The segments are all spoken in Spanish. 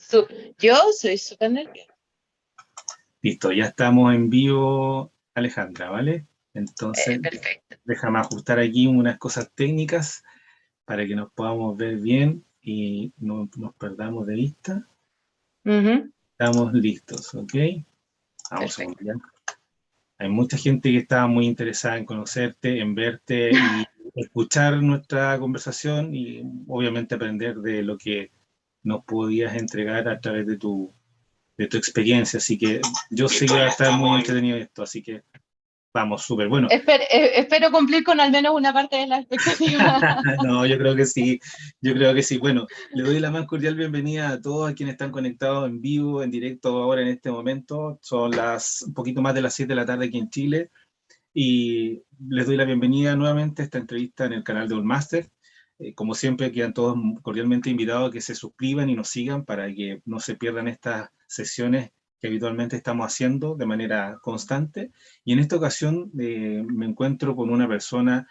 Soy yo soy súper nerviosa. Listo, ya estamos en vivo, Alejandra, ¿vale? Entonces, Perfecto. déjame ajustar aquí unas cosas técnicas para que nos podamos ver bien y no nos perdamos de vista. Ujú, Estamos listos, ¿ok? Vamos a perfecto. ver. Hay mucha gente que está muy interesada en conocerte, en verte y escuchar nuestra conversación y obviamente aprender de lo que nos podías entregar a través de tu experiencia. Así que yo sé que va a estar muy entretenido esto, así que vamos, súper bueno. Espero cumplir con al menos una parte de la expectativa. No, yo creo que sí, yo creo que sí. Bueno, le doy la más cordial bienvenida a todos a quienes están conectados en vivo, en directo ahora en este momento. Son un poquito más de las 7 de la tarde aquí en Chile y les doy la bienvenida nuevamente a esta entrevista en el canal de Allmaster. Como siempre, quedan todos cordialmente invitados a que se suscriban y nos sigan para que no se pierdan estas sesiones que habitualmente estamos haciendo de manera constante. Y en esta ocasión me encuentro con una persona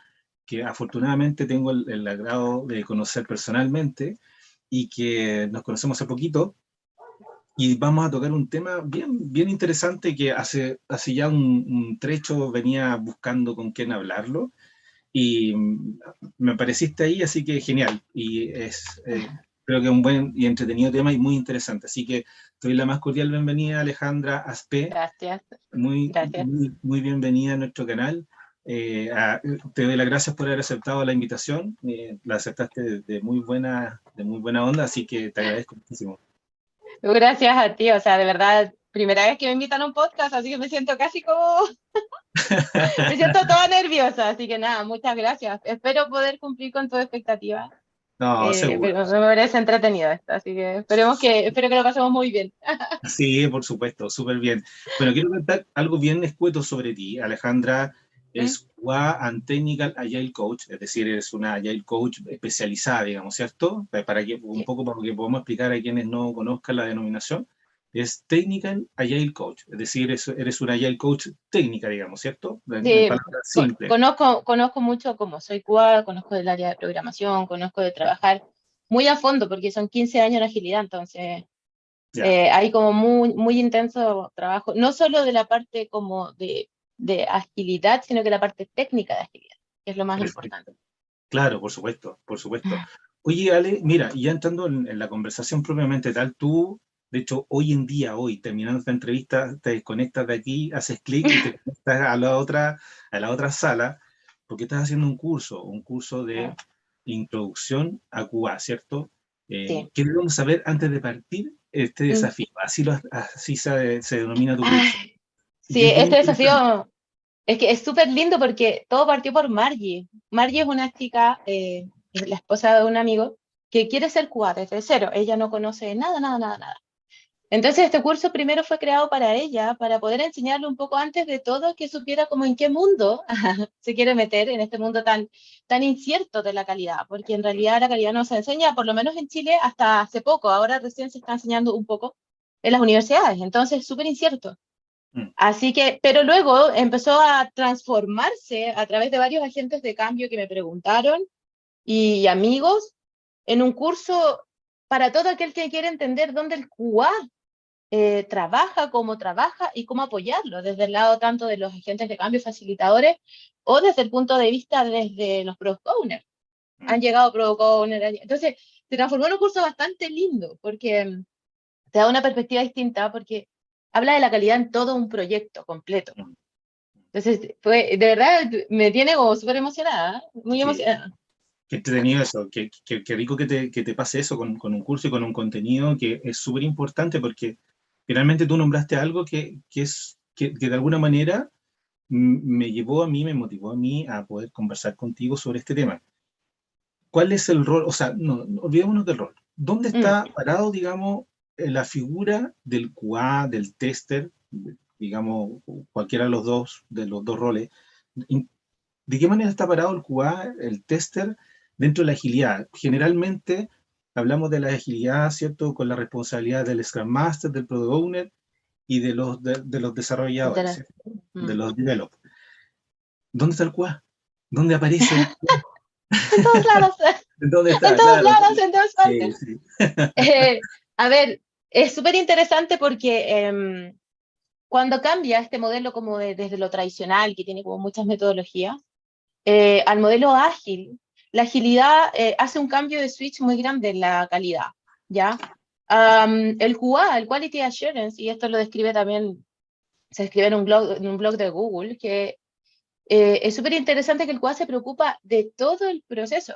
que afortunadamente tengo el agrado de conocer personalmente y que nos conocemos hace poquito, y vamos a tocar un tema bien interesante que hace ya un trecho venía buscando con quién hablarlo y me apareciste ahí, así que genial. Y creo que es un buen y entretenido tema y muy interesante. Así que te doy la más cordial bienvenida, Alejandra Aspe. Gracias, gracias. Muy bienvenida a nuestro canal. Te doy las gracias por haber aceptado la invitación. La aceptaste de muy buena onda, así que te agradezco muchísimo. Gracias a ti, o sea, de verdad, primera vez que me invitan a un podcast, así que me siento casi como, me siento toda nerviosa, así que nada, muchas gracias. Espero poder cumplir con tu expectativa, No, seguro. pero me parece entretenido esto, así que espero que lo pasemos muy bien. Sí, por supuesto, súper bien. Bueno, quiero contar algo bien escueto sobre ti. Alejandra ¿Mm? es QA and Technical Agile Coach, es decir, eres una Agile Coach especializada, digamos, ¿cierto? Para que, un Sí, poco para que podamos explicar a quienes no conozcan la denominación, es Technical Agile Coach, es decir, eres una Agile Coach técnica, digamos, ¿cierto? En sí, palabras simples. conozco mucho como soy QA, conozco del área de programación, conozco de trabajar muy a fondo, porque son 15 años en agilidad, entonces Ya, hay como muy intenso trabajo, no solo de la parte como de agilidad, sino que la parte técnica de agilidad, que es lo más importante. perfecto. Claro, por supuesto, por supuesto. Oye, Ale, mira, y ya entrando en la conversación propiamente tal, tú, de hecho, hoy en día, hoy, terminando esta entrevista, te desconectas de aquí, haces clic y te conectas a la otra sala, porque estás haciendo un curso de introducción a Cuba, ¿cierto? Sí. ¿Qué debemos saber antes de partir este Mm. desafío? Así se denomina tu curso. Ay, Y sí, que es bien este interesante. desafío es que es súper lindo porque todo partió por Margie. Margie es una chica, es la esposa de un amigo, que quiere ser QA desde cero. Ella no conoce nada. Entonces, este curso primero fue creado para ella, para poder enseñarle un poco antes de todo que supiera como en qué mundo se quiere meter en este mundo tan incierto de la calidad, porque en realidad la calidad no se enseña, por lo menos en Chile, hasta hace poco, ahora recién se está enseñando un poco en las universidades, entonces es súper incierto. Mm, Así que, pero luego empezó a transformarse a través de varios agentes de cambio que me preguntaron y amigos en un curso para todo aquel que quiere entender dónde el QA trabaja, cómo trabaja y cómo apoyarlo, desde el lado tanto de los agentes de cambio facilitadores o desde el punto de vista desde los product owners. mm, Han llegado product owners. Entonces, se transformó en un curso bastante lindo porque te da una perspectiva distinta porque habla de la calidad en todo un proyecto completo. mm. Entonces, fue, de verdad, me tiene como súper emocionada, muy Sí. emocionada. Qué entretenido eso, qué rico que te pase eso con un curso y con un contenido que es súper importante porque finalmente tú nombraste algo que de alguna manera me llevó a mí, me motivó a mí a poder conversar contigo sobre este tema. ¿Cuál es el rol? O sea, no olvidémonos del rol. ¿Dónde Mm, está parado, digamos, la figura del QA, del tester, digamos, cualquiera de los dos roles? ¿De qué manera está parado el QA, el tester, dentro de la agilidad? Generalmente hablamos de la agilidad, ¿cierto?, con la responsabilidad del Scrum Master, del Product Owner y de los desarrolladores, literal. ¿cierto? De Mm. los developers. ¿Dónde está el QA? ¿Dónde aparece el QA? En todos lados. ¿Dónde En está? todos Claro. lados, en todas Sí, partes. sí. A ver, es súper interesante porque cuando cambia este modelo como desde lo tradicional, que tiene como muchas metodologías, al modelo ágil, la agilidad hace un cambio de switch muy grande en la calidad, ¿ya? El QA, el Quality Assurance, y esto lo describe también, se escribe en un blog de Google, que es súper interesante que el QA se preocupa de todo el proceso,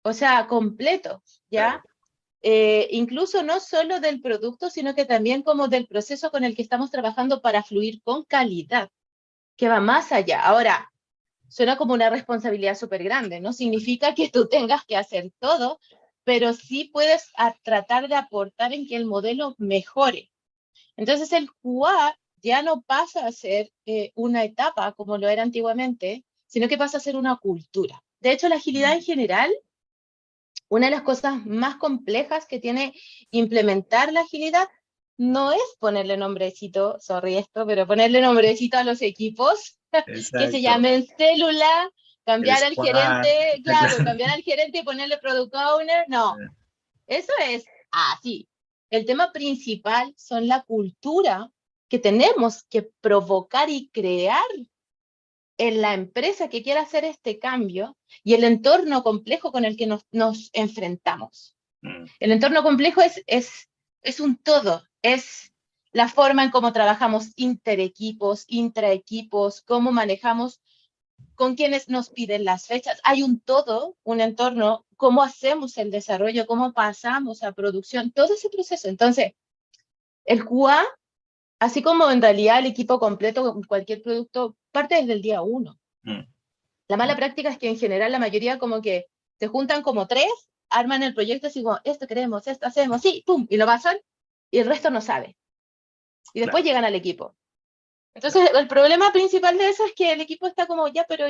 o sea, completo, Claro. ¿ya? Incluso no solo del producto, sino que también como del proceso con el que estamos trabajando para fluir con calidad, que va más allá. Ahora, suena como una responsabilidad súper grande, no significa que tú tengas que hacer todo, pero sí puedes tratar de aportar en que el modelo mejore. Entonces el QA ya no pasa a ser una etapa como lo era antiguamente, sino que pasa a ser una cultura. De hecho, la agilidad en general, una de las cosas más complejas que tiene implementar la agilidad no es ponerle nombrecito, sorry esto, pero ponerle nombrecito a los equipos que se Exacto. llamen célula, El cambiar al squad. gerente, claro, Claro. cambiar al gerente y ponerle product owner, no, eso es así. El tema principal son la cultura que tenemos que provocar y crear en la empresa que quiera hacer este cambio y el entorno complejo con el que nos enfrentamos. Mm. El entorno complejo es un todo, es la forma en cómo trabajamos interequipos, intraequipos, cómo manejamos con quienes nos piden las fechas. Hay un todo, un entorno, cómo hacemos el desarrollo, cómo pasamos a producción, todo ese proceso. Entonces, el QA, así como en realidad el equipo completo con cualquier producto, parte desde el día uno. Mm. La mala práctica es que en general la mayoría como que se juntan como tres, arman el proyecto así como, esto queremos, esto hacemos, sí, pum, y lo pasan, y el resto no sabe. Y después Claro, llegan al equipo. claro. Entonces, el problema principal de eso es que el equipo está como, ya, pero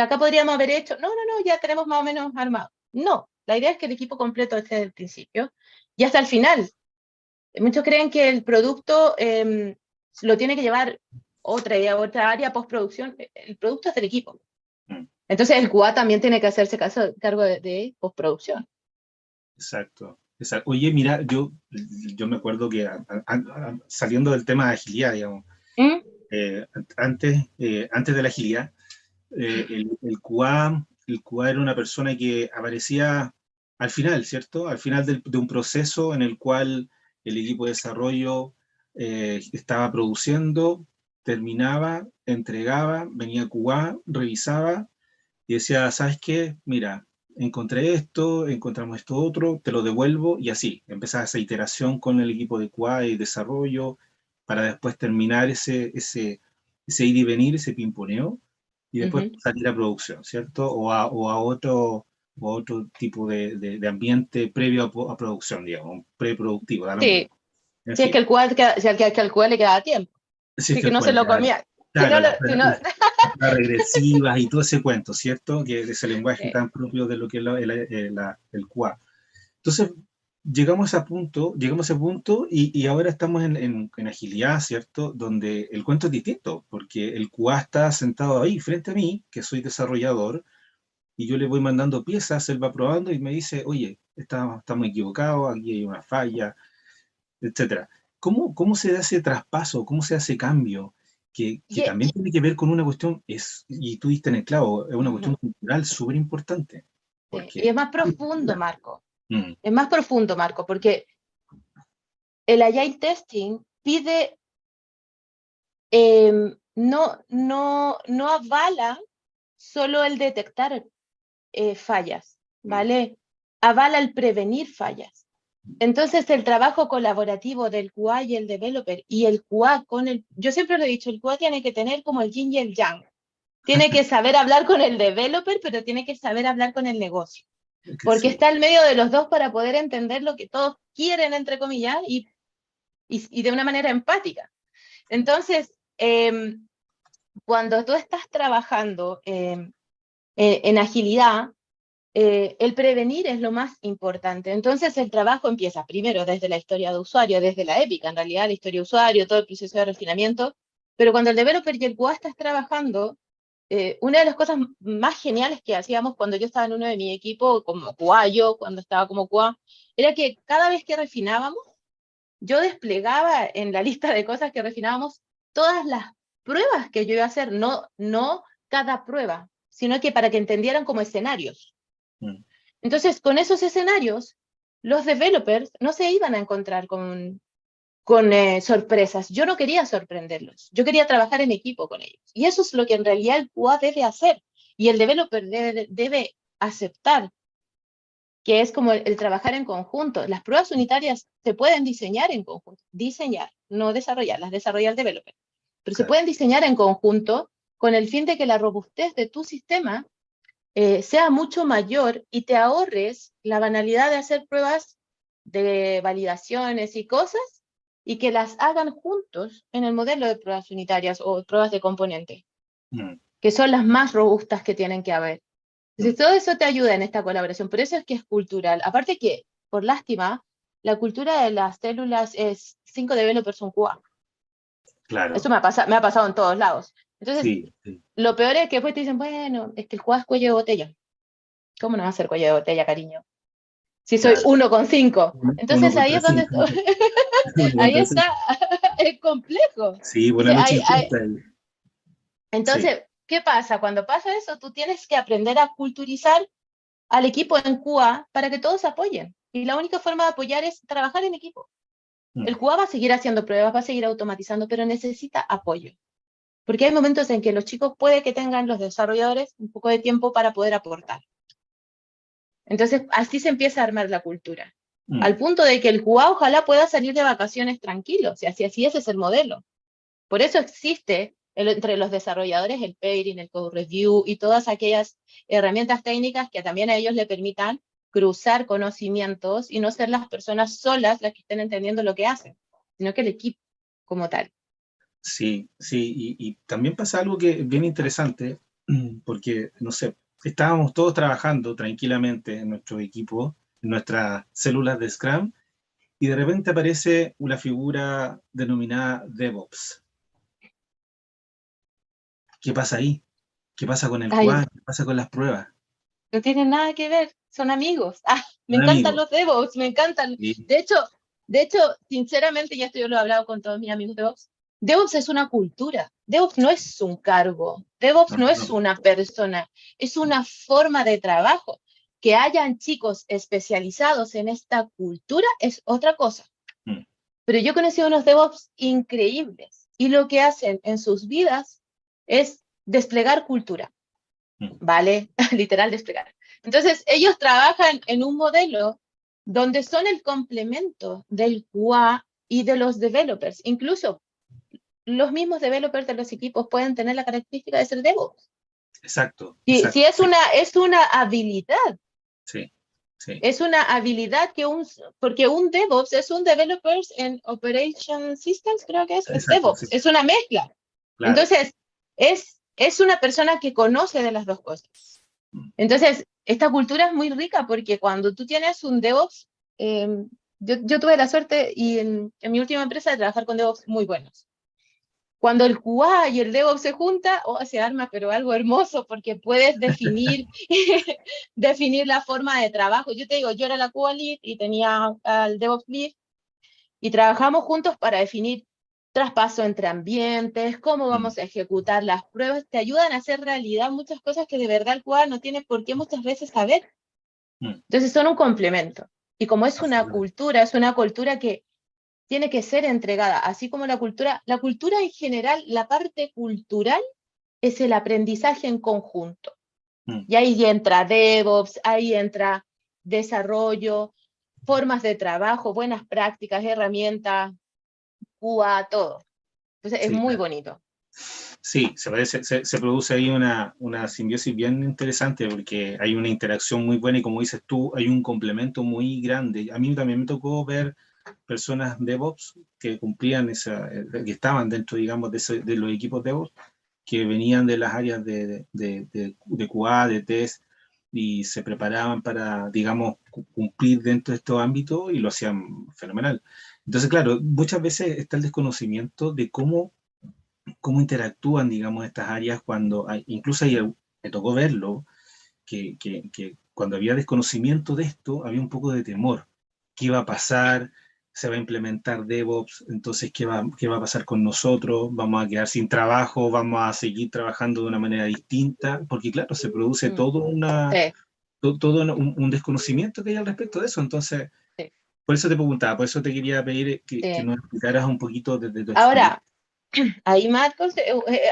acá podríamos haber hecho, no, no, no, ya tenemos más o menos armado. No, la idea es que el equipo completo esté desde el principio y hasta el final. Muchos creen que el producto lo tiene que llevar otra área postproducción. El producto es del equipo. Mm. Entonces el QA también tiene que hacerse cargo de postproducción. Exacto. Exacto. Oye, mira, yo me acuerdo que saliendo del tema de agilidad, digamos, ¿Mm? antes de la agilidad, el QA era una persona que aparecía al final, ¿cierto? Al final de un proceso en el cual el equipo de desarrollo estaba produciendo, terminaba, entregaba, venía QA, revisaba y decía, ¿sabes qué? Mira, encontré esto, encontramos esto otro, te lo devuelvo y así. Empezaba esa iteración con el equipo de QA y desarrollo para después terminar ese ir y venir, ese pimponeo y después Ujú. salir a producción, ¿cierto? O a otro tipo de ambiente previo a producción, digamos, preproductivo, da lo mismo. Sí, En si es que fin, si al que al QA le queda tiempo, si es si que que el no se cual, lo comía. Si claro, no, las pruebas regresivas y todo ese cuento, ¿cierto? Que es ese lenguaje eh, tan propio de lo que es el QA. Entonces, llegamos a ese punto y ahora estamos en agilidad, ¿cierto? Donde el cuento es distinto, porque el QA está sentado ahí frente a mí, que soy desarrollador, y yo le voy mandando piezas, él va probando y me dice, oye, estamos equivocados, aquí hay una falla, etcétera. ¿Cómo se da ese traspaso? ¿Cómo se hace ese cambio? Que y- también tiene que ver con una cuestión, y tú diste en el clavo, es una cuestión ujú, cultural súper importante, sí. Y porque... es más profundo, Marco. Mm, Es más profundo, Marco, porque el Agile Testing pide, no avala solo el detectar fallas, mm, ¿vale? Avala el prevenir fallas. Entonces, el trabajo colaborativo del QA y el developer y el QA yo siempre lo he dicho, el QA tiene que tener como el yin y el yang. Tiene que saber hablar con el developer, pero tiene que saber hablar con el negocio, porque sí, está al medio de los dos para poder entender lo que todos quieren, entre comillas, y de una manera empática. Entonces, cuando tú estás trabajando en agilidad, el prevenir es lo más importante. Entonces el trabajo empieza primero desde la historia de usuario, desde la épica, en realidad, la historia de usuario, todo el proceso de refinamiento, pero cuando el developer y el QA estás trabajando, una de las cosas más geniales que hacíamos cuando yo estaba en uno de mi equipo, como QA, yo cuando estaba como QA, era que cada vez que refinábamos, yo desplegaba en la lista de cosas que refinábamos todas las pruebas que yo iba a hacer, no cada prueba, sino que para que entendieran como escenarios. Entonces, con esos escenarios, los developers no se iban a encontrar con sorpresas. Yo no quería sorprenderlos, yo quería trabajar en equipo con ellos. Y eso es lo que en realidad el QA debe hacer, y el developer debe aceptar, que es como el trabajar en conjunto. Las pruebas unitarias se pueden diseñar en conjunto, diseñar, no desarrollarlas, desarrolla el developer, pero se pueden diseñar en conjunto con el fin de que la robustez de tu sistema sea mucho mayor y te ahorres la banalidad de hacer pruebas de validaciones y cosas y que las hagan juntos en el modelo de pruebas unitarias o pruebas de componente, que son las más robustas que tienen que haber. Entonces, todo eso te ayuda en esta colaboración. Por eso es que es cultural. Aparte que, por lástima, la cultura de las células es 5 developers un QA. Claro. Eso me ha pasado en todos lados. Entonces, Sí. lo peor es que después te dicen, bueno, es que el QA es cuello de botella. ¿Cómo no va a ser cuello de botella, cariño? Si soy Claro. 1,5. Uno Entonces ahí contra es donde cinco. Uno ahí contra cinco. está el complejo. Sí, buena Entonces, lucha injusta. Sí. entonces, ¿qué pasa? Cuando pasa eso, tú tienes que aprender a culturizar al equipo en QA para que todos apoyen. Y la única forma de apoyar es trabajar en equipo. El QA va a seguir haciendo pruebas, va a seguir automatizando, pero necesita apoyo. Porque hay momentos en que los chicos puede que tengan, los desarrolladores, un poco de tiempo para poder aportar. Entonces, así se empieza a armar la cultura. Al punto de que el QA ojalá pueda salir de vacaciones tranquilo, o sea, si así ese es el modelo. Por eso existe entre los desarrolladores el pairing, el code review y todas aquellas herramientas técnicas que también a ellos le permitan cruzar conocimientos y no ser las personas solas las que estén entendiendo lo que hacen, sino que el equipo como tal. Sí, sí, y también pasa algo que es bien interesante, porque, no sé, estábamos todos trabajando tranquilamente en nuestro equipo, en nuestras células de Scrum, y de repente aparece una figura denominada DevOps. ¿Qué pasa ahí? ¿Qué pasa con el Ay, QA? ¿Qué pasa con las pruebas? no tienen nada que ver, son amigos. Me Un encantan amigo. los DevOps, me encantan. Sí, De hecho, sinceramente, y esto yo lo he hablado con todos mis amigos DevOps, DevOps es una cultura, DevOps no es un cargo, DevOps no, no es no. una persona, es una forma de trabajo. Que hayan chicos especializados en esta cultura es otra cosa. Mm, Pero yo he conocido unos DevOps increíbles y lo que hacen en sus vidas es desplegar cultura. mm. ¿Vale? Literal desplegar. Entonces, ellos trabajan en un modelo donde son el complemento del QA y de los developers. Incluso los mismos developers de los equipos pueden tener la característica de ser DevOps. Exacto, Si exacto. es una habilidad, Sí, sí, es una habilidad porque un DevOps es un Developers en Operation Systems, creo que es exacto, sí, DevOps, es una mezcla. claro. Entonces, es una persona que conoce de las dos cosas. Mm, Entonces, esta cultura es muy rica porque cuando tú tienes un DevOps, eh, yo tuve la suerte y en mi última empresa de trabajar con DevOps muy buenos. Cuando el QA y el DevOps se junta, se arma, pero algo hermoso porque puedes definir, definir la forma de trabajo. Yo te digo, yo era la QA lead y tenía al DevOps lead y trabajamos juntos para definir traspaso entre ambientes, cómo mm, vamos a ejecutar las pruebas, te ayudan a hacer realidad muchas cosas que de verdad el QA no tiene por qué muchas veces saber. mm. Entonces son un complemento. Y como Absolutamente. es una cultura que tiene que ser entregada, así como la cultura en general, la parte cultural es el aprendizaje en conjunto. Mm. Y ahí entra DevOps, ahí entra desarrollo, formas de trabajo, buenas prácticas, herramientas, QA, todo. Entonces es Sí, muy claro. bonito. Sí, se produce ahí una simbiosis bien interesante porque hay una interacción muy buena y como dices tú, hay un complemento muy grande. A mí también me tocó ver personas DevOps que cumplían que estaban dentro, digamos, de los equipos DevOps, que venían de las áreas de QA, de test, y se preparaban para, digamos, cumplir dentro de estos ámbitos y lo hacían fenomenal. Entonces, claro, muchas veces está el desconocimiento de cómo cómo interactúan, digamos, estas áreas cuando incluso ahí me tocó verlo, que cuando había desconocimiento de esto, había un poco de temor. ¿Qué iba a pasar? ¿Se va a implementar DevOps? Entonces, qué va a pasar con nosotros? ¿Vamos a quedar sin trabajo? ¿Vamos a seguir trabajando de una manera distinta? Porque, claro, se produce Mm, sí, todo un desconocimiento que hay al respecto de eso. Entonces, sí, por eso te preguntaba, por eso te quería pedir que sí. nos explicaras un poquito desde tu experiencia. Ahora, ahí Marcos,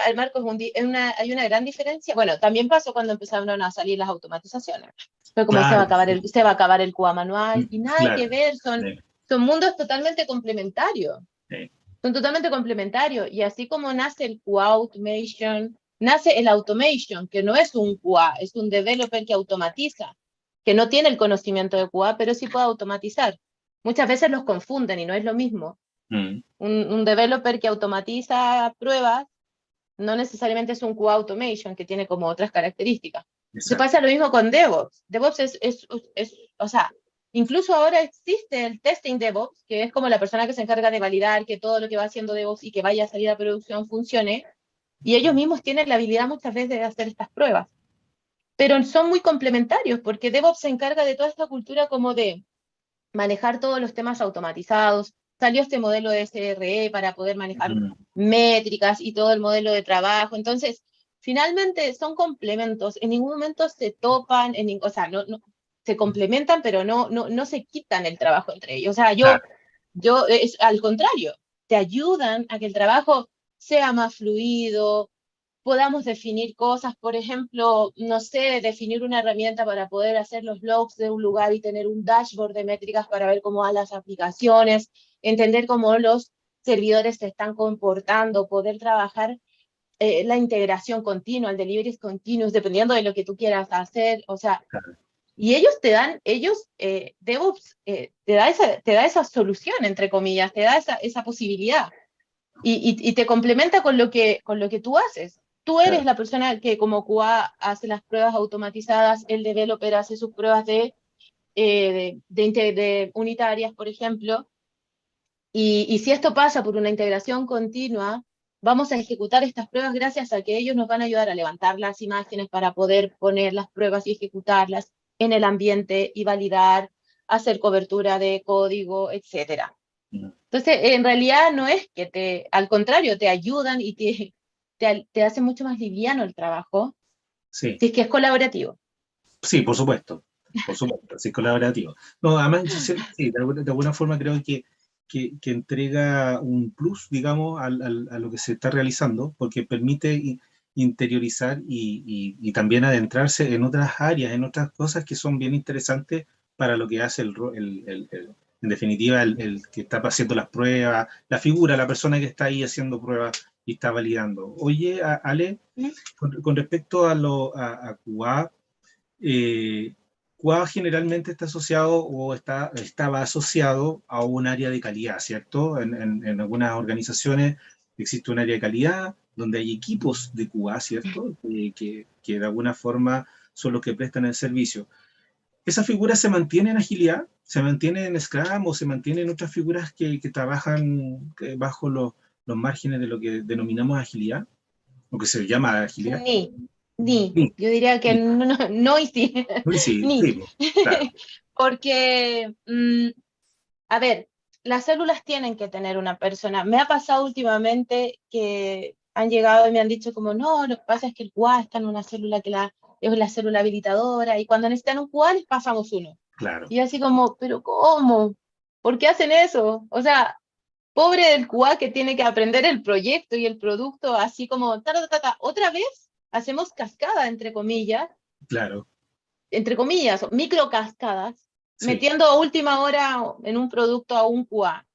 al Marcos hay una gran diferencia. Bueno, también pasó cuando empezaron a salir las automatizaciones. Fue como Claro, se va a acabar el QA manual y nada claro. que ver, Sí, son mundos totalmente complementarios. sí, Son totalmente complementarios. Y así como nace el QA automation, nace el automation, que no es un QA, es un developer que automatiza, que no tiene el conocimiento de QA, pero sí puede automatizar. Muchas veces los confunden y no es lo mismo. mm, Un developer que automatiza pruebas no necesariamente es un QA automation, que tiene como otras características. Se exacto. pasa lo mismo con DevOps. DevOps o sea, incluso ahora existe el testing DevOps, que es como la persona que se encarga de validar que todo lo que va haciendo DevOps y que vaya a salir a producción funcione, y ellos mismos tienen la habilidad muchas veces de hacer estas pruebas. Pero son muy complementarios, porque DevOps se encarga de toda esta cultura como de manejar todos los temas automatizados. Salió este modelo de SRE para poder manejar Mm, métricas y todo el modelo de trabajo. Entonces, finalmente son complementos. En ningún momento se topan, o sea, se complementan, pero no se quitan el trabajo entre ellos. O sea, claro. es al contrario, te ayudan a que el trabajo sea más fluido, podamos definir cosas, por ejemplo, no sé, definir una herramienta para poder hacer los logs de un lugar y tener un dashboard de métricas para ver cómo van las aplicaciones, entender cómo los servidores se están comportando, poder trabajar la integración continua, el delivery continuous, dependiendo de lo que tú quieras hacer, o sea, Claro. y DevOps, te da esa solución, entre comillas, te da esa posibilidad y te complementa con lo que tú haces. Tú eres Claro. la persona que como QA hace las pruebas automatizadas, el developer hace sus pruebas de unitarias, por ejemplo, y si esto pasa por una integración continua, vamos a ejecutar estas pruebas gracias a que ellos nos van a ayudar a levantar las imágenes para poder poner las pruebas y ejecutarlas en el ambiente y validar, hacer cobertura de código, etcétera. Mm, Entonces, en realidad no es que al contrario, te ayudan y te hace mucho más liviano el trabajo, sí, si es que es colaborativo. sí, por supuesto, sí, colaborativo. No, además, yo sí, de alguna forma creo que entrega un plus, digamos, a lo que se está realizando, porque permite interiorizar y también adentrarse en otras áreas, en otras cosas que son bien interesantes para lo que hace en definitiva, el que está haciendo las pruebas, la figura, la persona que está ahí haciendo pruebas y está validando. Oye, Ale, ¿Mm? con respecto a QA, eh, QA generalmente está asociado o estaba asociado a un área de calidad, ¿cierto? En algunas organizaciones existe un área de calidad donde hay equipos de QA, ¿cierto? Que de alguna forma son los que prestan el servicio. ¿Esa figura se mantiene en agilidad? ¿Se mantiene en Scrum o se mantiene en otras figuras que trabajan bajo los márgenes de lo que denominamos agilidad? O que se llama agilidad. Ni, ni. Sí, Yo diría que sí, no y sí. sí, Ni. sí, claro, Porque, a ver, las células tienen que tener una persona. Me ha pasado últimamente que han llegado y me han dicho como, no, lo que pasa es que el QA está en una célula es la célula habilitadora y cuando necesitan un QA les pasamos uno. claro. Y así como, pero ¿cómo? ¿Por qué hacen eso? O sea, pobre del QA que tiene que aprender el proyecto y el producto, así como, otra vez hacemos cascada, Claro, entre comillas, micro cascadas, sí, metiendo a última hora en un producto a un QA.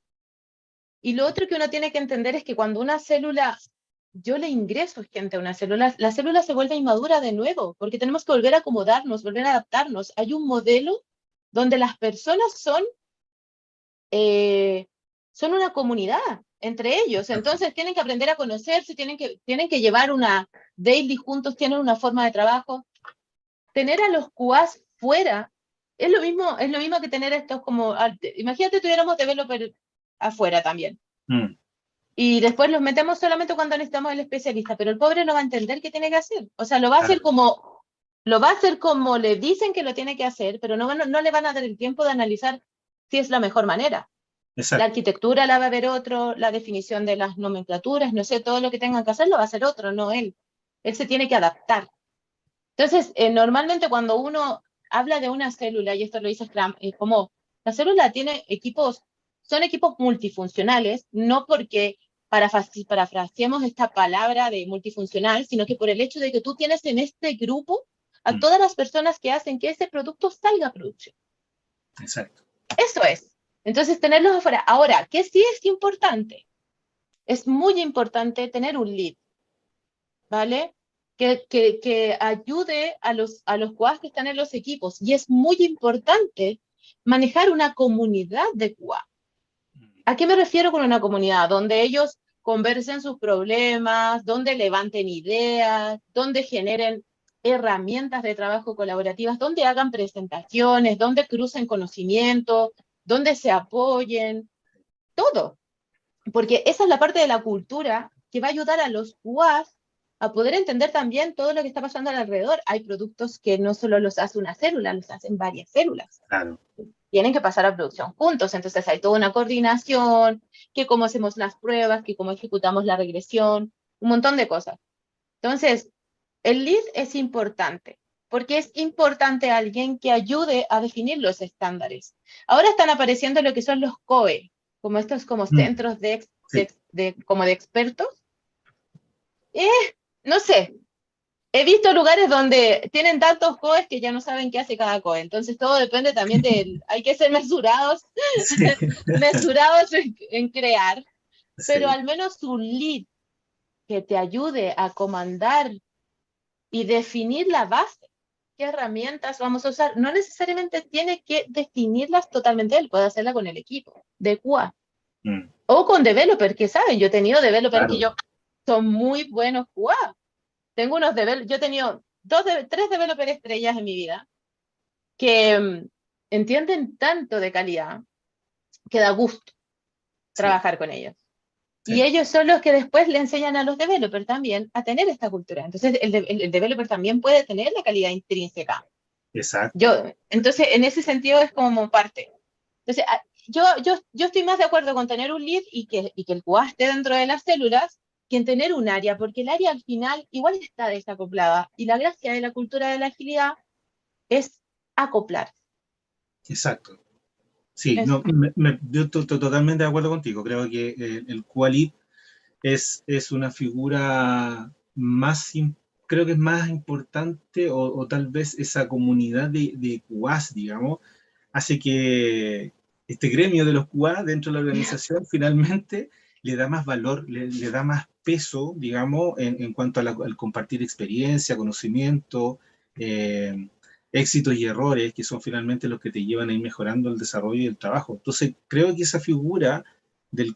Y lo otro que uno tiene que entender es que cuando una célula, yo le ingreso gente a una célula, la célula se vuelve inmadura de nuevo, porque tenemos que volver a acomodarnos, volver a adaptarnos. Hay un modelo donde las personas eh, son una comunidad entre ellos, exacto. entonces tienen que aprender a conocerse, tienen que llevar una daily juntos, tienen una forma de trabajo. Tener a los QAs fuera es lo mismo que tener estos como, imagínate tuviéramos developer afuera también. Mm, y después los metemos solamente cuando necesitamos el especialista, pero el pobre no va a entender qué tiene que hacer. O sea, Claro, lo va a hacer como le dicen que lo tiene que hacer, pero no le van a dar el tiempo de analizar si es la mejor manera. La exacto, arquitectura la va a ver otro, la definición de las nomenclaturas, no sé, todo lo que tengan que hacer lo va a hacer otro, no él. Él se tiene que adaptar. Entonces, normalmente cuando uno habla de una célula, y esto lo dice Scrum, es como la célula tiene equipos, son equipos multifuncionales, no porque parafraseemos esta palabra de multifuncional, sino que por el hecho de que tú tienes en este grupo a mm, todas las personas que hacen que ese producto salga a producción. exacto. Eso es. Entonces, tenerlos afuera. Ahora, ¿qué sí es importante? Es muy importante tener un lead, ¿vale? Que ayude a los QAs que están en los equipos. Y es muy importante manejar una comunidad de QA. Mm, ¿A qué me refiero con una comunidad? Donde ellos conversen sus problemas, donde levanten ideas, donde generen herramientas de trabajo colaborativas, donde hagan presentaciones, donde crucen conocimiento, donde se apoyen, todo. Porque esa es la parte de la cultura que va a ayudar a los QAs a poder entender también todo lo que está pasando alrededor. Hay productos que no solo los hace una célula, los hacen varias células. claro, Tienen que pasar a producción juntos, entonces hay toda una coordinación, que cómo hacemos las pruebas, que cómo ejecutamos la regresión, un montón de cosas. Entonces, el lead es importante, porque es importante alguien que ayude a definir los estándares. Ahora están apareciendo lo que son los COE, como estos como mm, centros sí, como de expertos. Eh, no sé, he visto lugares donde tienen tantos COEs que ya no saben qué hace cada COE. Entonces todo depende también del, hay que ser mesurados, sí, mesurados en crear, pero sí, al menos un lead que te ayude a comandar y definir la base. ¿Qué herramientas vamos a usar? No necesariamente tiene que definirlas totalmente él, puede hacerla con el equipo de QA mm, o con developers, que saben, yo he tenido developers que claro, yo son muy buenos QA. Tengo unos developers, yo he tenido tres developers estrellas en mi vida que entienden tanto de calidad que da gusto sí, trabajar con ellos. Y sí, ellos son los que después le enseñan a los developers también a tener esta cultura. Entonces, el developer también puede tener la calidad intrínseca. exacto. Yo, entonces, en ese sentido es como parte. Entonces, yo estoy más de acuerdo con tener un lead y que el QA esté dentro de las células que en tener un área, porque el área al final igual está desacoplada. Y la gracia de la cultura de la agilidad es acoplar. Exacto. Sí, Eso. no, yo estoy totalmente de acuerdo contigo. Creo que el Qualit es una figura más, creo que es más importante o tal vez esa comunidad de QAs, digamos, hace que este gremio de los QA dentro de la organización finalmente le da más valor, le da más peso, digamos, en cuanto a al compartir experiencia, conocimiento, eh, éxitos y errores, que son finalmente los que te llevan a ir mejorando el desarrollo y el trabajo. Entonces, creo que esa figura del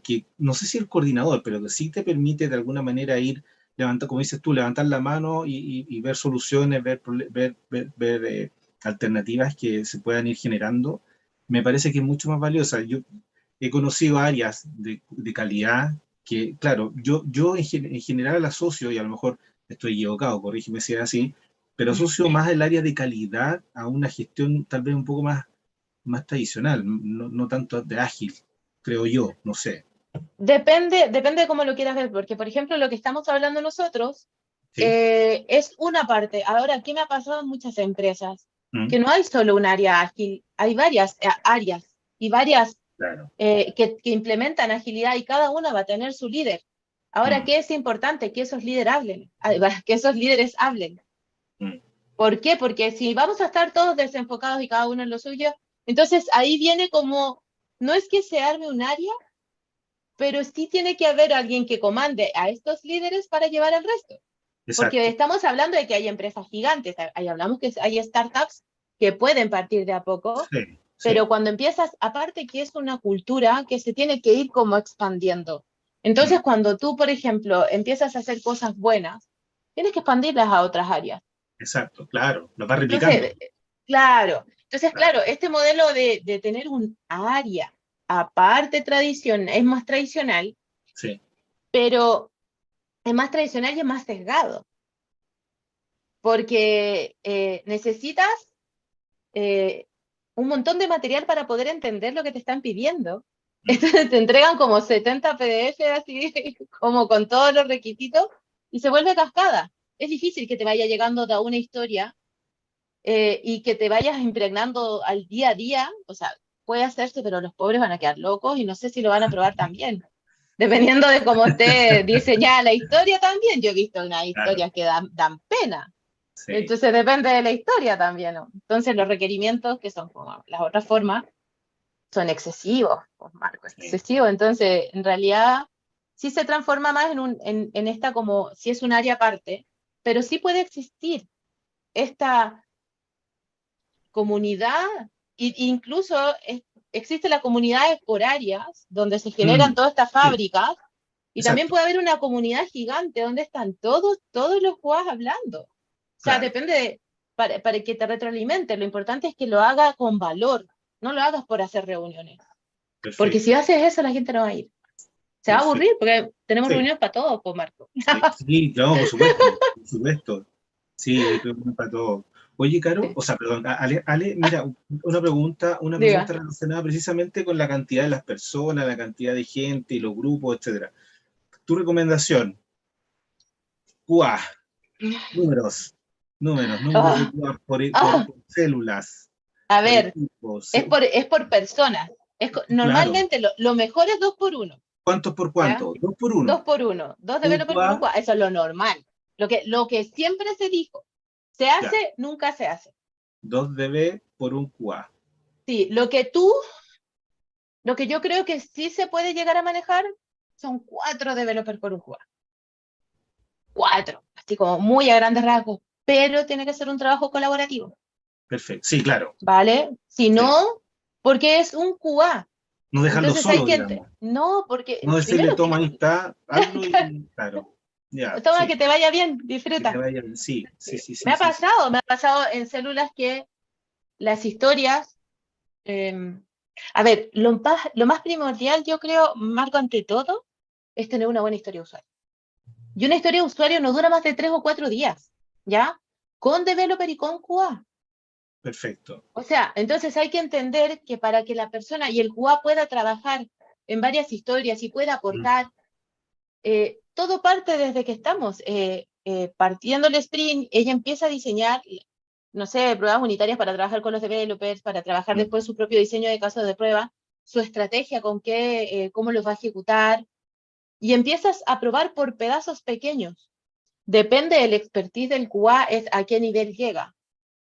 que, no sé si el coordinador, pero que sí te permite de alguna manera ir levantando, como dices tú, levantar la mano y ver soluciones, ver alternativas que se puedan ir generando, me parece que es mucho más valiosa. Yo he conocido áreas de calidad que, claro, yo en general asocio, y a lo mejor estoy equivocado, corrígeme si es así, pero asocio más el área de calidad a una gestión tal vez un poco más tradicional, no tanto de ágil, creo yo, no sé. Depende de cómo lo quieras ver, porque, por ejemplo, lo que estamos hablando nosotros ¿Sí? es una parte. Ahora, ¿qué me ha pasado en muchas empresas? Mm, Que no hay solo un área ágil, hay varias áreas y varias claro. que implementan agilidad y cada una va a tener su líder. Ahora, Mm, ¿qué es importante? Que esos líderes hablen, que esos líderes hablen. mm, ¿Por qué? Porque si vamos a estar todos desenfocados y cada uno en lo suyo, entonces ahí viene como, no es que se arme un área, pero sí tiene que haber alguien que comande a estos líderes para llevar al resto. Porque exacto. estamos hablando de que hay empresas gigantes, ahí hablamos que hay startups que pueden partir de a poco, Sí, pero sí. cuando empiezas, aparte que es una cultura que se tiene que ir como expandiendo. Entonces, Mm, cuando tú, por ejemplo, empiezas a hacer cosas buenas, tienes que expandirlas a otras áreas. exacto, claro. Lo va replicando. Entonces, claro, Claro. claro, este modelo de tener un área aparte tradición, es más tradicional, Sí. pero es más tradicional y es más sesgado, porque necesitas un montón de material para poder entender lo que te están pidiendo. Entonces te entregan como 70 PDF así, como con todos los requisitos, y se vuelve cascada. Es difícil que te vaya llegando de una historia y que te vayas impregnando al día a día. O sea, puede hacerse, pero los pobres van a quedar locos y no sé si lo van a probar también. Dependiendo de cómo esté diseñada la historia también. Yo he visto unas Claro, historias que dan pena. sí, Entonces depende de la historia también, ¿no? Entonces los requerimientos, que son como las otras formas, son excesivos, pues Marco, sí. excesivos. Entonces, en realidad, sí se transforma más en esta como, si es un área aparte, pero sí puede existir esta comunidad, incluso existe la comunidad por áreas, donde se generan Mm, todas estas sí, fábricas, y también exacto, puede haber una comunidad gigante donde están todos los jugadores hablando. O sea, claro, depende para que te retroalimente. Lo importante es que lo haga con valor, no lo hagas por hacer reuniones. Porque si perfecto, haces eso, la gente no va a ir. Se va a aburrir perfecto. porque tenemos Sí, reuniones para todos, pues Marco. sí, sí, claro, por supuesto, por supuesto. Sí, hay preguntas para todo. Oye, Caro, Sí. o sea, perdón, Ale, mira, una pregunta Diga. relacionada precisamente con la cantidad de las personas, la cantidad de gente y los grupos, etcétera. Tu recomendación, QA, números, números de Ah, QA ah, por células, a por ver, equipos, es por personas. claro. Normalmente lo mejor es 2 por 1, ¿Cuántos por ¿ya? cuánto? Dos por Dos uno. por uno, dos Un developers por un QA, jugador, eso es lo normal. Lo que siempre se dijo, se ya, hace, nunca se hace. 2 DB por un QA. Sí, lo que yo creo que sí se puede llegar a manejar son 4 developers por un jugador. 4, así como muy a grandes rasgos, pero tiene que ser un trabajo colaborativo, Perfecto. Sí, claro. ¿vale? Si Sí. no, porque es un QA. No dejarlo Entonces hay solo, que, digamos. no, porque No decirle, primero, toma, ahí está, hazlo y claro. Ya, toma que sí. te vaya bien, Que te disfruta. vaya bien. Sí, sí, sí, Me sí, ha sí, sí. pasado, me ha pasado en células que las historias, eh, a ver, lo más primordial, yo creo, Marco, ante todo, es tener una buena historia de usuario. Y una historia de usuario no dura más de 3 o 4 días, ¿ya? Con developer y con QA. Perfecto. O sea, entonces hay que entender que para que la persona y el QA pueda trabajar en varias historias y pueda Mm, aportar, todo parte desde que estamos partiendo el sprint. Ella empieza a diseñar, no sé, pruebas unitarias para trabajar con los developers, para trabajar mm, después su propio diseño de casos de prueba, su estrategia con qué, cómo los va a ejecutar, y empiezas a probar por pedazos pequeños. Depende del expertise del QA, es a qué nivel llega.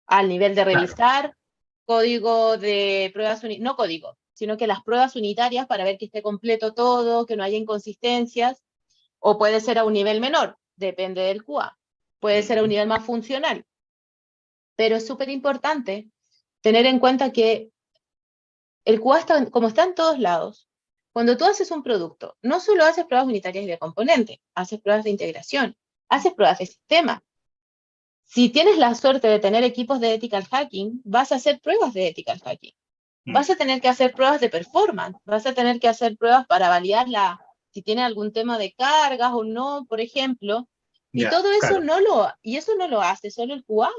Al nivel de claro. revisar código de pruebas, no código, sino que las pruebas unitarias para ver que esté completo todo, que no haya inconsistencias, o puede ser a un nivel menor, depende del QA. Puede ser a un Mm, nivel más funcional, pero es súper importante tener en cuenta que el QA, como está en todos lados, cuando tú haces un producto, no solo haces pruebas unitarias de componentes, haces pruebas de integración, haces pruebas de sistema. Si tienes la suerte de tener equipos de ethical hacking, vas a hacer pruebas de ethical hacking. mm. Vas a tener que hacer pruebas de performance, vas a tener que hacer pruebas para validar si tiene algún tema de cargas o no, por ejemplo. Y Ya, todo eso claro. no lo hace solo el QA.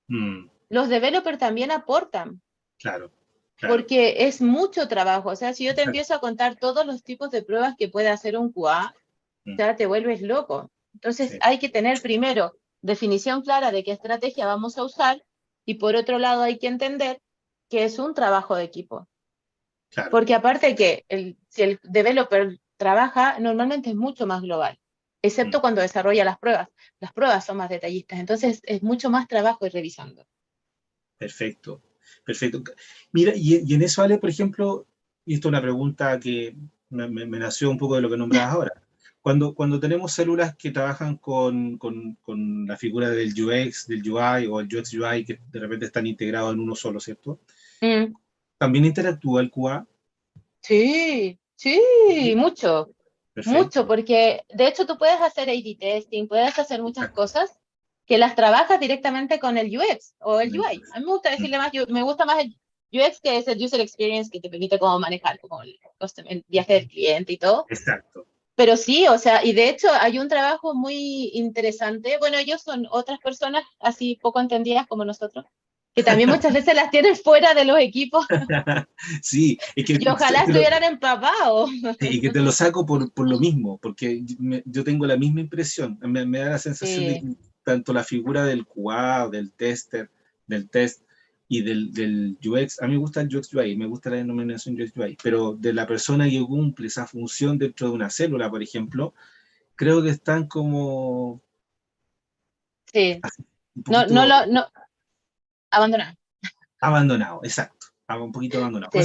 Mm, Los developers también aportan, claro, claro. porque es mucho trabajo. O sea, si yo te Exacto. empiezo a contar todos los tipos de pruebas que puede hacer un QA, Mm, ya te vuelves loco. Entonces sí, hay que tener primero definición clara de qué estrategia vamos a usar, y por otro lado hay que entender que es un trabajo de equipo. claro. Porque aparte que si el developer trabaja, normalmente es mucho más global, Mm, excepto cuando desarrolla las pruebas. Las pruebas son más detallistas, entonces es mucho más trabajo ir revisando. perfecto. Perfecto. Mira, y en eso, Ale, por ejemplo, y esto es una pregunta que me nació un poco de lo que nombrabas ahora. Cuando tenemos células que trabajan con la figura del UX, del UI o el UX UI, que de repente están integrados en uno solo, ¿cierto? Mm, ¿También interactúa el QA? sí, sí, Sí. mucho, mucho, Perfecto. porque de hecho tú puedes hacer A/B testing, puedes hacer muchas Exacto. cosas que las trabajas directamente con el UX o el Mm, UI. A mí me gusta mm, decirle más, me gusta más el UX, que es el User Experience, que te permite cómo manejar como el viaje del cliente y todo. exacto. pero sí, o sea, y de hecho hay un trabajo muy interesante. Bueno, ellos son otras personas así poco entendidas como nosotros, que también muchas veces las tienen fuera de los equipos Sí, es que y ojalá estuvieran empapados. y que te lo saco por lo mismo, porque yo tengo la misma impresión. Me da la sensación de Sí, que tanto la figura del QA, o del tester, del test y del UX, a mí me gusta el UX UI, me gusta la denominación UX UI, pero de la persona que cumple esa función dentro de una célula, por ejemplo, creo que están como sí. así, un No, no poquito lo, no, abandonar. abandonados, exacto, un poquito abandonados. Sí. Por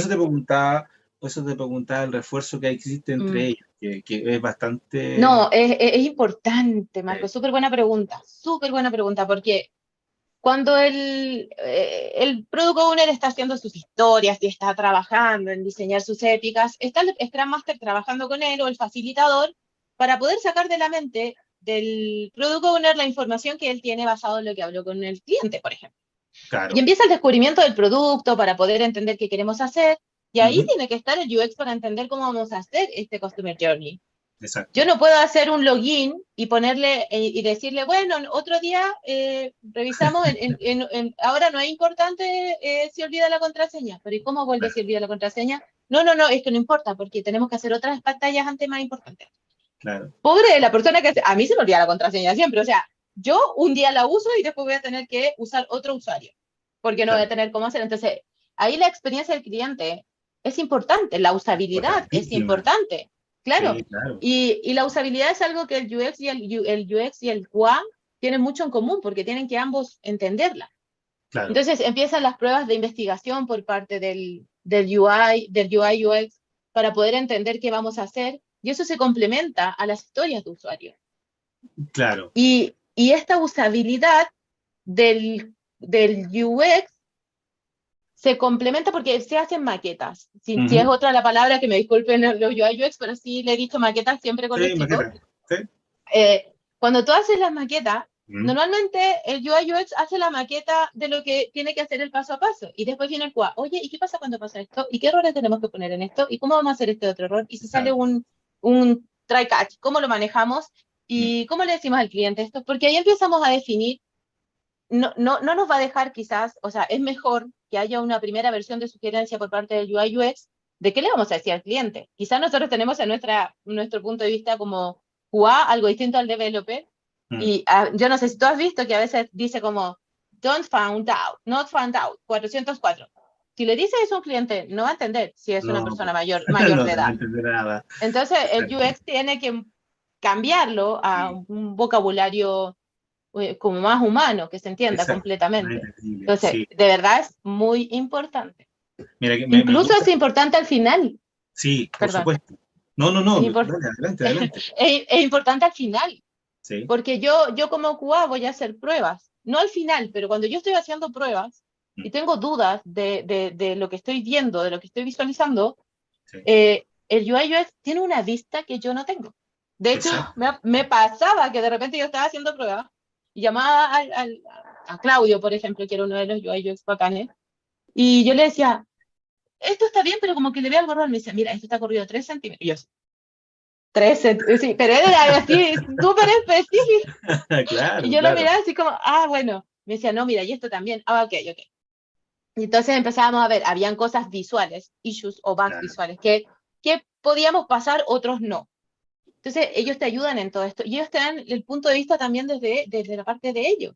eso te preguntaba el refuerzo que existe entre Mm. ellos, que es bastante... No, es importante, Marco. súper buena pregunta, porque cuando el Product Owner está haciendo sus historias y está trabajando en diseñar sus épicas, está el Scrum Master trabajando con él o el facilitador para poder sacar de la mente del Product Owner la información que él tiene basado en lo que habló con el cliente, por ejemplo. Y Claro. empieza el descubrimiento del producto para poder entender qué queremos hacer, y ahí Ujú. tiene que estar el UX para entender cómo vamos a hacer este Customer Journey. Yo Exacto. no puedo hacer un login y ponerle y decirle, bueno, otro día revisamos, ahora no es importante si olvida la contraseña, pero ¿y cómo vuelve Claro. si olvida la contraseña? No, no, no, es que no importa, porque tenemos que hacer otras pantallas antes más importantes. Claro. Pobre de la persona a mí se me olvida la contraseña siempre, o sea, yo un día la uso y después voy a tener que usar otro usuario, porque no voy a Claro. tener cómo hacer. Entonces, ahí la experiencia del cliente es importante, la usabilidad es Importantísima. importante, claro. Sí, claro. Y la usabilidad es algo que el UX el UX y el QA tienen mucho en común, porque tienen que ambos entenderla. Claro. Entonces empiezan las pruebas de investigación por parte del UI UX para poder entender qué vamos a hacer, y eso se complementa a las historias de usuario. Claro. Y esta usabilidad del UX se complementa porque se hacen maquetas. Si es Ujú. otra la palabra, que me disculpen los UI UX, pero sí le he dicho maquetas siempre con los Sí, chicos. maqueta. Sí. Cuando tú haces las maquetas, Ujú. normalmente el UI UX hace la maqueta de lo que tiene que hacer el paso a paso. Y después viene el QA. Oye, ¿y qué pasa cuando pasa esto? ¿Y qué errores tenemos que poner en esto? ¿Y cómo vamos a hacer este otro error? ¿Y si sale Exacto. un try catch? ¿Cómo lo manejamos? Mm. ¿Y cómo le decimos al cliente esto? Porque ahí empezamos a definir, no nos va a dejar quizás, o sea, es mejor que haya una primera versión de sugerencia por parte del UI UX de qué le vamos a decir al cliente. Quizás nosotros tenemos en nuestro punto de vista como QA algo distinto al developer, Mm. y yo no sé si tú has visto que a veces dice como don't found out, not found out, 404. Si le dices eso a un cliente, no va a entender si es una No, persona pues, mayor no de te va a edad. entender nada. Entonces el Exacto. UX tiene que cambiarlo a Sí. un vocabulario como más humano, que se entienda Exacto. Más completamente. entendible. Entonces, Sí. de verdad es muy importante. Mira, que me Incluso gusta. es importante al final, Sí, por perdón, supuesto. No, no, no. es, impor- Dale, adelante, adelante. es importante al final, Sí. porque yo como QA voy a hacer pruebas, no al final, pero cuando yo estoy haciendo pruebas Mm. y tengo dudas de lo que estoy viendo, de lo que estoy visualizando, Sí. el UI UX tiene una vista que yo no tengo. De hecho, Exacto. me pasaba que de repente yo estaba haciendo pruebas y llamaba a Claudio, por ejemplo, que era uno de los UI UX bacanes, y yo le decía, esto está bien, pero como que le veo algo raro. Me decía, mira, esto está corrido 3 centímetros. Y yo, 3 centímetros, sí, pero era así, súper específico. Y Claro, yo lo claro. miraba así como, ah, bueno. Me decía, no, mira, y esto también. Ah, ok, ok. Y entonces empezábamos a ver, habían cosas visuales, issues o bugs Claro. visuales, que podíamos pasar, otros no. Entonces, ellos te ayudan en todo esto. Y ellos te dan el punto de vista también desde la parte de ellos.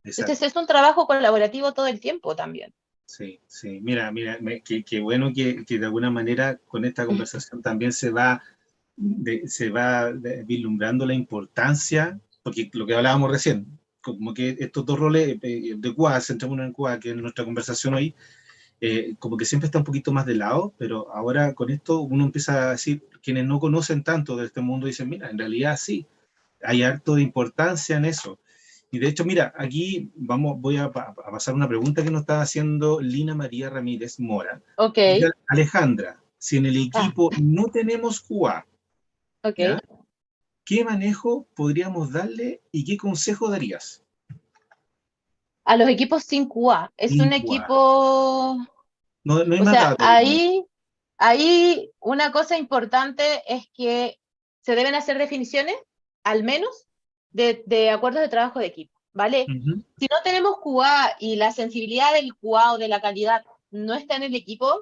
Entonces, Exacto. es un trabajo colaborativo todo el tiempo también. Sí, sí. Mira, mira, qué bueno que de alguna manera con esta conversación también se va vislumbrando la importancia, porque lo que hablábamos recién, como que estos dos roles de QA, centrémonos en QA, que en nuestra conversación hoy, como que siempre está un poquito más de lado, pero ahora con esto uno empieza a decir, quienes no conocen tanto de este mundo dicen, mira, en realidad sí, hay harto de importancia en eso. Y de hecho, mira, aquí voy a pasar una pregunta que nos está haciendo Lina María Ramírez Mora. Ok. Dice, Alejandra, si en el Ah, equipo no tenemos QA, ok. ¿ya? ¿Qué manejo podríamos darle y qué consejo darías? A los equipos sin QA. Es Sin un QA. equipo, No, no hay o más sea, datos, digamos. ahí una cosa importante es que se deben hacer definiciones, al menos, de acuerdos de trabajo de equipo, ¿vale? Ujú. Si no tenemos QA y la sensibilidad del QA o de la calidad no está en el equipo,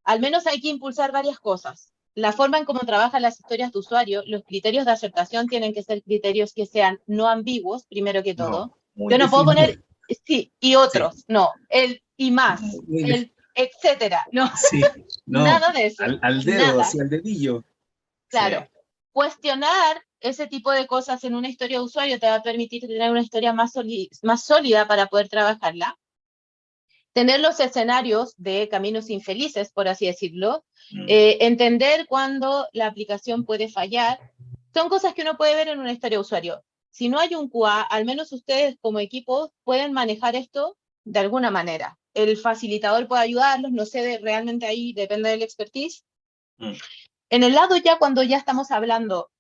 al menos hay que impulsar varias cosas. La forma en cómo trabajan las historias de usuario, los criterios de aceptación tienen que ser criterios que sean no ambiguos, primero que todo. No, muy Yo no puedo definido. poner sí y Sí. otros, no, el y No, más, el etcétera, no, sí, no, nada de eso, al dedo, nada. sí, al dedillo. Sí. Claro, cuestionar ese tipo de cosas en una historia de usuario te va a permitir tener una historia más sólida para poder trabajarla. Tener los escenarios de caminos infelices, por así decirlo, Mm. entender cuándo la aplicación puede fallar, son cosas que uno puede ver en una historia de usuario. Si no hay un QA, al menos ustedes como equipo pueden manejar esto de alguna manera. El facilitador puede ayudarlos, no sé, realmente ahí depende del expertise. Mm. En el lado ya cuando ya estamos hablando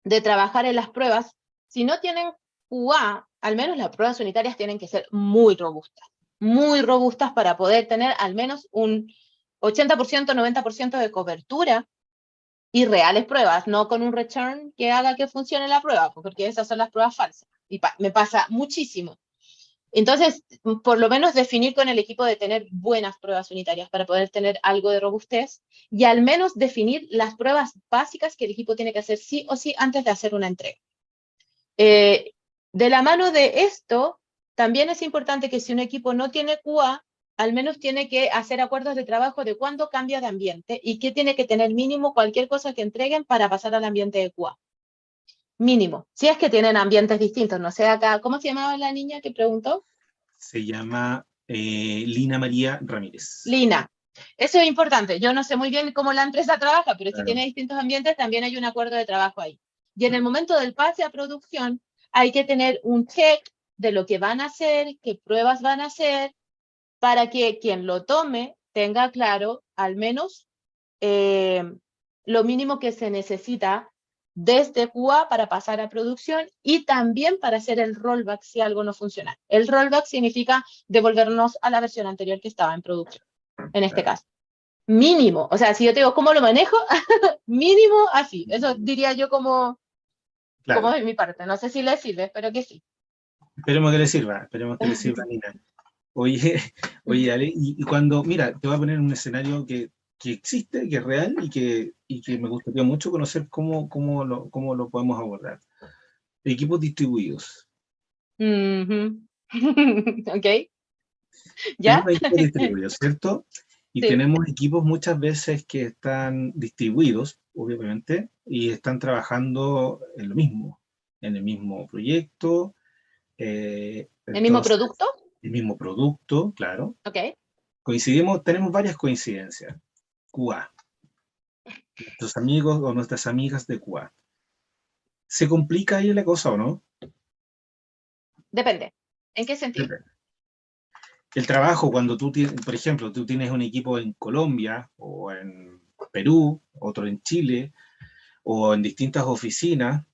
de trabajar en las pruebas, si no tienen QA, al menos las pruebas unitarias tienen que ser muy robustas para poder tener al menos un 80%, 90% de cobertura y reales pruebas, no con un return que haga que funcione la prueba, porque esas son las pruebas falsas. Y me pasa muchísimo. Entonces, por lo menos definir con el equipo de tener buenas pruebas unitarias para poder tener algo de robustez y al menos definir las pruebas básicas que el equipo tiene que hacer sí o sí antes de hacer una entrega. De la mano de esto, también es importante que si un equipo no tiene QA, al menos tiene que hacer acuerdos de trabajo de cuándo cambia de ambiente y qué tiene que tener mínimo cualquier cosa que entreguen para pasar al ambiente de QA. Mínimo. Si es que tienen ambientes distintos, no sé acá, ¿cómo se llamaba la niña que preguntó? Se llama Lina María Ramírez. Lina. Eso es importante. Yo no sé muy bien cómo la empresa trabaja, pero si Claro. tiene distintos ambientes, también hay un acuerdo de trabajo ahí. Y en el momento del pase a producción, hay que tener un check de lo que van a hacer, qué pruebas van a hacer, para que quien lo tome tenga claro al menos eh, lo mínimo que se necesita desde QA para pasar a producción y también para hacer el rollback si algo no funciona. El rollback significa devolvernos a la versión anterior que estaba en producción, en este Claro. caso. Mínimo, o sea, si yo te digo cómo lo manejo, mínimo así. Eso diría yo como Claro. de mi parte. No sé si le sirve, espero que sí. Esperemos que le sirva, Lina. Oye, oye, Ale, y cuando, mira, te voy a poner un escenario que existe, que es real y que me gustaría mucho conocer cómo lo podemos abordar. Equipos distribuidos. Ok, ¿ya? Tenemos equipos distribuidos, ¿cierto? Y Sí. tenemos equipos muchas veces que están distribuidos, obviamente, y están trabajando en lo mismo, en el mismo proyecto, ¿El mismo entonces, producto? el mismo producto, claro. Ok. Coincidimos, tenemos varias coincidencias. QA, nuestros amigos o nuestras amigas de QA. ¿Se complica ahí la cosa o no? Depende. ¿En qué sentido? El trabajo, cuando tú tienes, por ejemplo, tú tienes un equipo en Colombia o en Perú, otro en Chile o en distintas oficinas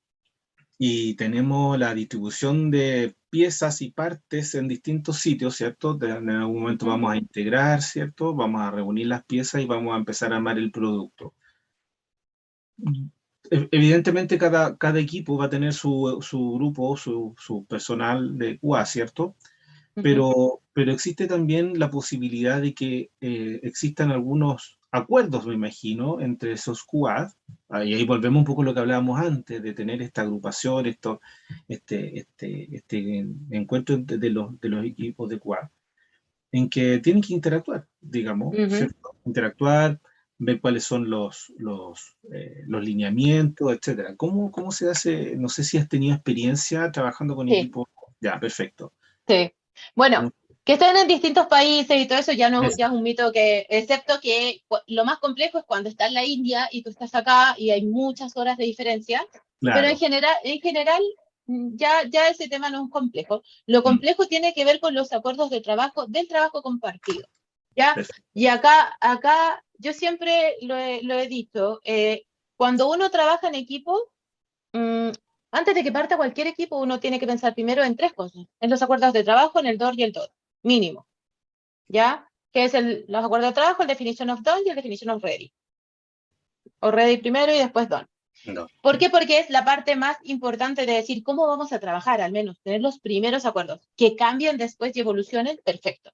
y tenemos la distribución de piezas y partes en distintos sitios, ¿cierto? En algún momento Ujú. vamos a integrar, ¿cierto? Vamos a reunir las piezas y vamos a empezar a armar el producto. Evidentemente cada equipo va a tener su grupo, su personal de QA, ¿cierto? Ujú. Pero existe también la posibilidad de que existan algunos acuerdos, me imagino, entre esos QA, y ahí volvemos un poco a lo que hablábamos antes, de tener esta agrupación, este encuentro de los equipos de QA, en que tienen que interactuar, digamos, Ujú. ¿cierto? Interactuar, ver cuáles son los lineamientos, etcétera. ¿Cómo se hace? No sé si has tenido experiencia trabajando con Sí, equipos. Ya, perfecto. sí. Bueno, ¿Cómo que estén en distintos países y todo eso ya no, es? ya es un mito que, excepto que lo más complejo es cuando está en la India y tú estás acá y hay muchas horas de diferencia, pero Claro. en general ya ese tema no es complejo. Lo Mm, complejo tiene que ver con los acuerdos de trabajo, del trabajo compartido, ¿ya? perfecto. Y acá yo siempre lo he dicho, cuando uno trabaja en equipo, Mm, antes de que parta cualquier equipo, uno tiene que pensar primero en tres cosas, en los acuerdos de trabajo, en el DOR y el DOT, mínimo, ¿ya? Que es los acuerdos de trabajo, el definition of done y el definition of ready. O ready primero y después done. No. ¿Por qué? Porque es la parte más importante de decir cómo vamos a trabajar, al menos tener los primeros acuerdos, que cambien después y evolucionen, perfecto.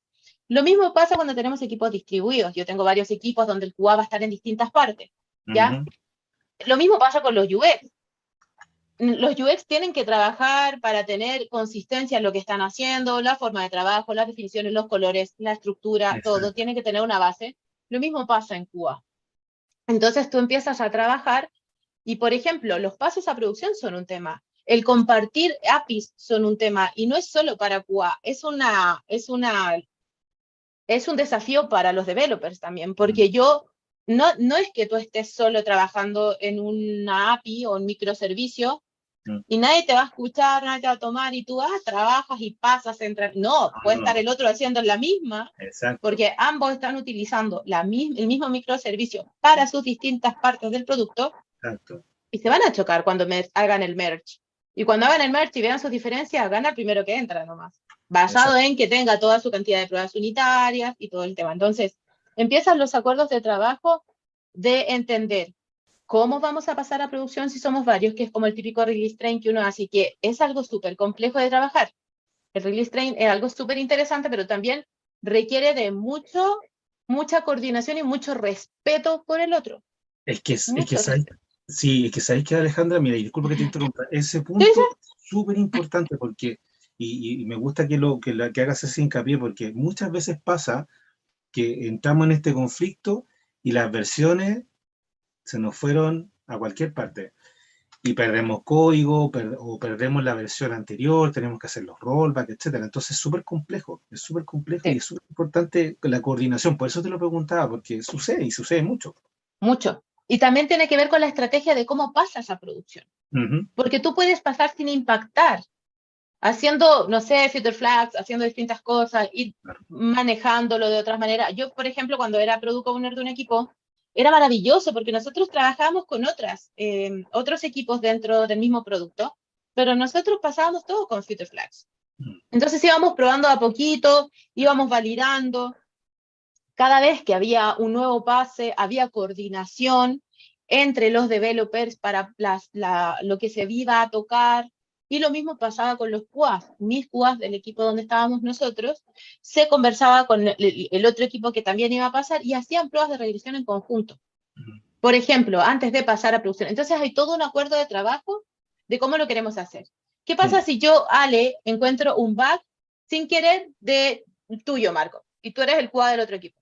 Lo mismo pasa cuando tenemos equipos distribuidos. Yo tengo varios equipos donde el QA va a estar en distintas partes, ¿ya? Ujú. Lo mismo pasa con los UX. Los UX tienen que trabajar para tener consistencia en lo que están haciendo, la forma de trabajo, las definiciones, los colores, la estructura, todo, Exacto. tiene que tener una base. Lo mismo pasa en QA. Entonces tú empiezas a trabajar y, por ejemplo, los pasos a producción son un tema. El compartir APIs son un tema y no es solo para QA, es un desafío para los developers también, Mm, porque no es que tú estés solo trabajando en una API o un microservicio mm. y nadie te va a escuchar, nadie te va a tomar y tú trabajas y pasas entre... No, puede No, estar el otro haciendo la misma, exacto, porque ambos están utilizando el mismo microservicio para sus distintas partes del producto exacto. y se van a chocar cuando hagan el merge. Y cuando hagan el merge y vean sus diferencias, gana el primero que entra nomás, basado Exacto. en que tenga toda su cantidad de pruebas unitarias y todo el tema. Entonces, empiezan los acuerdos de trabajo de entender cómo vamos a pasar a producción si somos varios, que es como el típico release train que uno hace, que es algo súper complejo de trabajar. El release train es algo súper interesante, pero también requiere de mucha coordinación y mucho respeto por el otro. Es que Mucho sabes, respeto. sí, es que sabes que Alejandra, mira, y disculpa que te interrumpa, ese Sí, sí, punto es súper importante porque, y me gusta que hagas ese hincapié, porque muchas veces pasa que entramos en este conflicto y las versiones se nos fueron a cualquier parte. Y perdemos código, o perdemos la versión anterior, tenemos que hacer los rollbacks, etcétera. Entonces es súper complejo y sí, es súper importante la coordinación. Por eso te lo preguntaba, porque sucede y sucede mucho. mucho. Y también tiene que ver con la estrategia de cómo pasas a producción. Ujú. Porque tú puedes pasar sin impactar, haciendo, no sé, filter flags, haciendo distintas cosas, ir Claro. manejándolo de otras maneras. Yo, por ejemplo, cuando era product owner de un equipo, era maravilloso porque nosotros trabajábamos con otros equipos dentro del mismo producto, pero nosotros pasábamos todo con filter flags. Mm. Entonces íbamos probando a poquito, íbamos validando. Cada vez que había un nuevo pase, había coordinación entre los developers para lo que se iba a tocar. Y lo mismo pasaba con los QAs. Mis QAs del equipo donde estábamos nosotros, se conversaba con el otro equipo que también iba a pasar y hacían pruebas de regresión en conjunto. Mm. Por ejemplo, antes de pasar a producción. Entonces hay todo un acuerdo de trabajo de cómo lo queremos hacer. ¿Qué pasa Mm. si yo, Ale, encuentro un bug sin querer de tuyo, Marco, y tú eres el QA del otro equipo?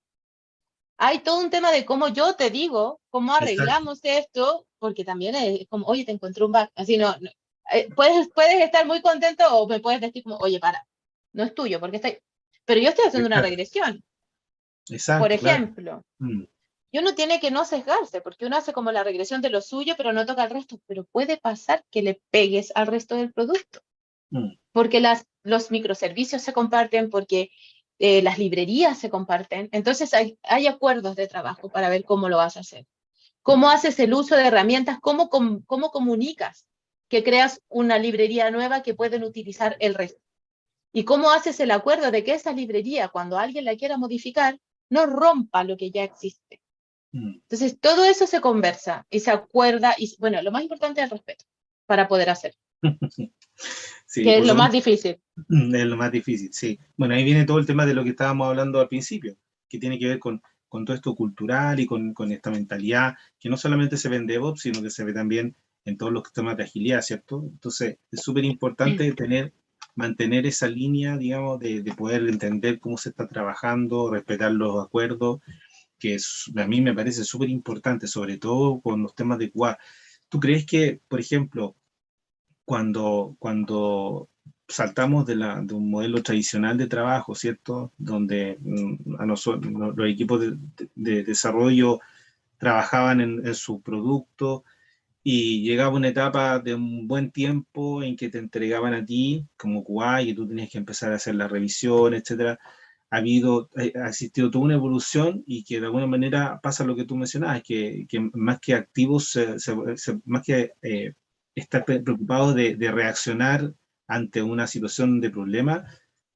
Hay todo un tema de cómo yo te digo, cómo Exacto. arreglamos esto, porque también es como, oye, te encontré un bug. Así no. Puedes estar muy contento o me puedes decir como, oye, para, no es tuyo, porque está... Pero yo estoy haciendo una Exacto. regresión. Por Exacto, claro. ejemplo, Mm. y uno tiene que no sesgarse, porque uno hace como la regresión de lo suyo, pero no toca al resto. Pero puede pasar que le pegues al resto del producto, Mm. porque los microservicios se comparten, porque las librerías se comparten. Entonces hay acuerdos de trabajo para ver cómo lo vas a hacer. ¿Cómo haces el uso de herramientas? ¿Cómo comunicas que creas una librería nueva que pueden utilizar el resto? ¿Y cómo haces el acuerdo de que esa librería, cuando alguien la quiera modificar, no rompa lo que ya existe? Mm. Entonces, todo eso se conversa y se acuerda, y bueno, lo más importante es el respeto para poder hacer, Sí, que es por lo más supuesto, difícil. es lo más difícil, sí. Bueno, ahí viene todo el tema de lo que estábamos hablando al principio, que tiene que ver con todo esto cultural y con esta mentalidad, que no solamente se ve en DevOps, sino que se ve también en todos los temas de agilidad, ¿cierto? Entonces, es súper importante mantener esa línea, digamos, de poder entender cómo se está trabajando, respetar los acuerdos, que a mí me parece súper importante, sobre todo con los temas de QA. ¿Tú crees que, por ejemplo, cuando saltamos de un modelo tradicional de trabajo, ¿cierto? Donde a nosotros, los equipos de desarrollo trabajaban en su producto y llegaba una etapa de un buen tiempo en que te entregaban a ti como QA y que tú tenías que empezar a hacer la revisión, etcétera. Ha existido toda una evolución y que de alguna manera pasa lo que tú mencionabas, que más que activos, más que estar preocupados de reaccionar ante una situación de problema,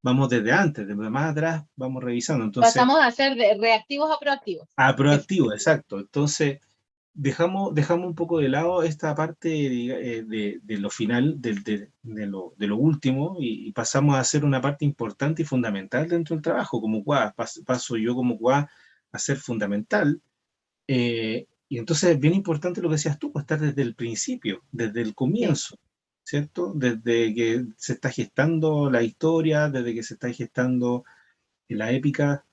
vamos desde antes, desde más atrás, vamos revisando. Entonces, Pasamos a ser de reactivos a proactivos. a Eso. proactivo, exacto. Entonces, dejamos un poco de lado esta parte de lo final, de lo último, y pasamos a hacer una parte importante y fundamental dentro del trabajo. Como QA, paso yo como QA a ser fundamental. Y entonces es bien importante lo que decías tú, pues, estar desde el principio, desde el Sí. comienzo, ¿cierto? Desde que se está gestando la historia, desde que se está gestando la épica,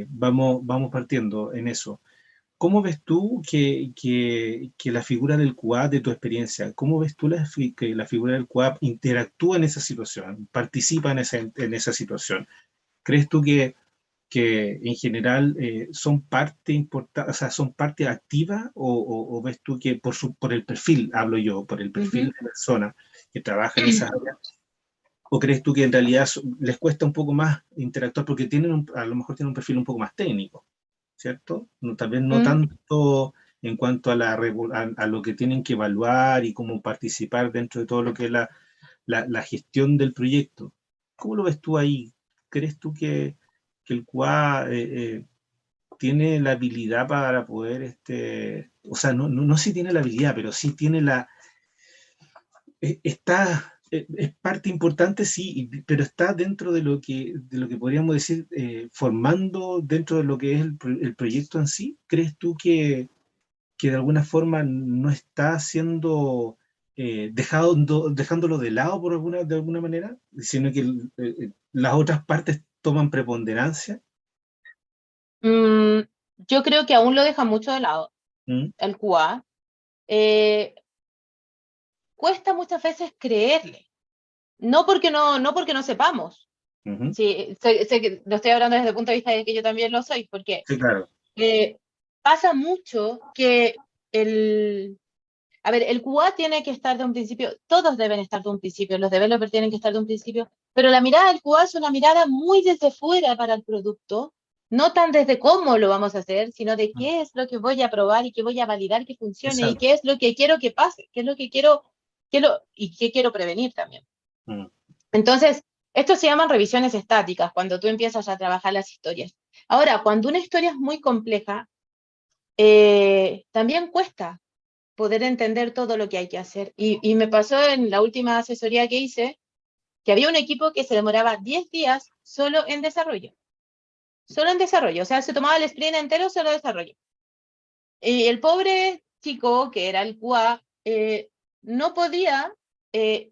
vamos partiendo en eso. ¿Cómo ves tú que la figura del QA, de tu experiencia, cómo ves tú que la figura del QA interactúa en esa situación, participa en esa situación? ¿Crees tú que en general son parte importante, o sea, son parte activa, o ves tú que por el perfil, hablo yo, por el perfil Ujú. de persona que trabaja en esa área, o crees tú que en realidad les cuesta un poco más interactuar porque a lo mejor tienen un perfil un poco más técnico, ¿cierto? Tal vez no Mm. tanto en cuanto a lo que tienen que evaluar y cómo participar dentro de todo lo que es la gestión del proyecto. ¿Cómo lo ves tú ahí? ¿Crees tú que el QA tiene la habilidad para poder, o sea, no si tiene la habilidad, pero sí tiene es parte importante, sí, pero está dentro de lo que podríamos decir, formando dentro de lo que es el proyecto en sí? ¿Crees tú que de alguna forma no está siendo dejándolo de lado de alguna manera, sino que las otras partes toman preponderancia? Mm, yo creo que aún lo deja mucho de lado ¿Mm? el QA. Eh, Cuesta muchas veces creerle, no porque no sepamos. Ujú. Sí, sé que lo estoy hablando desde el punto de vista de que yo también lo soy, porque Sí, claro. eh, pasa mucho que el, a ver, el QA tiene que estar de un principio, todos deben estar de un principio, los developers tienen que estar de un principio, pero la mirada del QA es una mirada muy desde fuera para el producto, no tan desde cómo lo vamos a hacer, sino de Mm. qué es lo que voy a probar y qué voy a validar que funcione y Exacto. qué es lo que quiero que pase, qué es lo que quiero, y qué quiero prevenir también. Mm. Entonces, esto se llaman revisiones estáticas, cuando tú empiezas a trabajar las historias. Ahora, cuando una historia es muy compleja, también cuesta poder entender todo lo que hay que hacer. Y me pasó en la última asesoría que hice, que había un equipo que se demoraba 10 días solo en desarrollo, o sea, se tomaba el sprint entero solo desarrollo. Y el pobre chico, que era el QA, no podía, eh,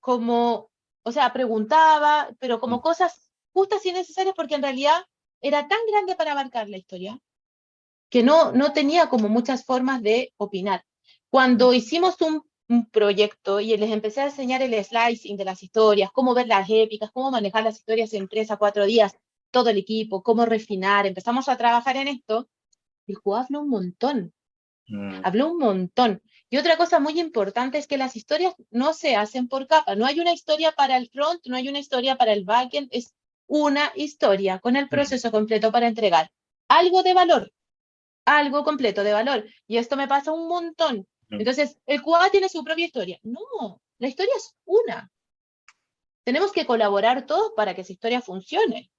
como, o sea, preguntaba, pero Mm. como cosas justas y necesarias, porque en realidad era tan grande para abarcar la historia que no tenía como muchas formas de opinar. Mm. Cuando hicimos un proyecto y les empecé a enseñar el slicing de las historias, cómo ver las épicas, cómo manejar las historias en 3 a 4 días, todo el equipo, cómo refinar, empezamos a trabajar en esto, el juego Mm. habló un montón. Y otra cosa muy importante es que las historias no se hacen por capa, no hay una historia para el front, no hay una historia para el backend, es una historia con el Mm. proceso completo para entregar algo de valor, algo completo de valor. Y esto me pasa un montón. Mm. Entonces, el QA tiene su propia historia. No, la historia es una. Tenemos que colaborar todos para que esa historia funcione.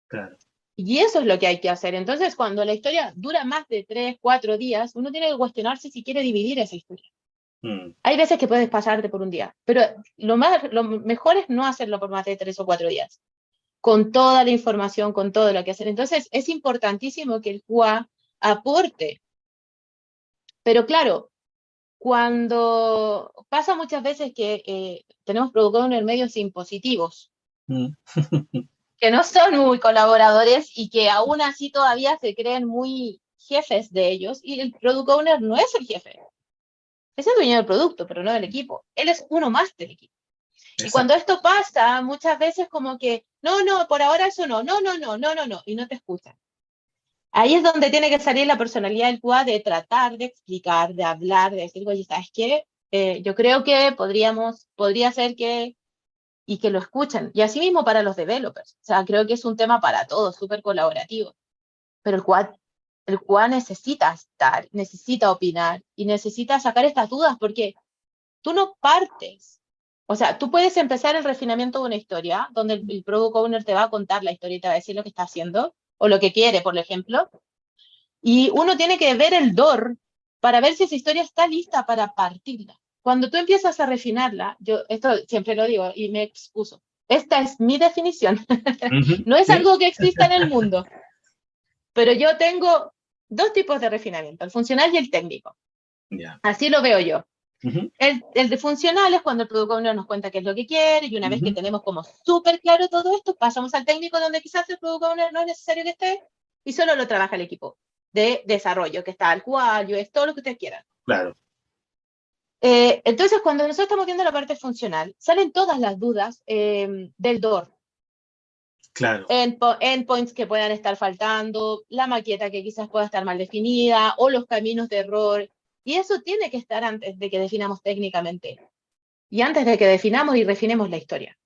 Claro. Y eso es lo que hay que hacer. Entonces, cuando la historia dura más de 3, 4 días, uno tiene que cuestionarse si quiere dividir esa historia. Mm. Hay veces que puedes pasarte por un día, pero lo mejor es no hacerlo por más de 3 o 4 días, con toda la información, con todo lo que hacer. Entonces, es importantísimo que el QA aporte. Pero claro, cuando pasa muchas veces que tenemos product owner medios impositivos, Mm. que no son muy colaboradores y que aún así todavía se creen muy jefes de ellos, y el product owner no es el jefe, es el dueño del producto, pero no del equipo. Él es uno más del equipo. Y cuando Exacto. esto pasa, muchas veces como que, no, por ahora eso no, y no te escuchan. Ahí es donde tiene que salir la personalidad del QA de tratar de explicar, de hablar, de decir, oye, ¿sabes qué? Yo creo que podría ser que, y que lo escuchen. Y así mismo para los developers. O sea, creo que es un tema para todos, súper colaborativo. Pero el QA necesita estar, necesita opinar y necesita sacar estas dudas porque tú no partes. O sea, tú puedes empezar el refinamiento de una historia donde el product owner te va a contar la historia y te va a decir lo que está haciendo o lo que quiere, por ejemplo, y uno tiene que ver el door para ver si esa historia está lista para partirla. Cuando tú empiezas a refinarla, yo esto siempre lo digo y me excuso, esta es mi definición, Ujú, no es sí, algo que exista en el mundo, pero yo tengo dos tipos de refinamiento, el funcional y el técnico. ya. Así lo veo yo. Ujú, El de funcional es cuando el product owner nos cuenta qué es lo que quiere y una vez que ujú, tenemos como súper claro todo esto, pasamos al técnico donde quizás el product owner no es necesario que esté y solo lo trabaja el equipo de desarrollo, que está al cual, es todo lo que ustedes quieran. claro, Entonces, cuando nosotros estamos viendo la parte funcional, salen todas las dudas del DOR, claro, endpoints que puedan estar faltando, la maqueta que quizás pueda estar mal definida o los caminos de error. Y eso tiene que estar antes de que definamos técnicamente y antes de que definamos y refinemos la historia.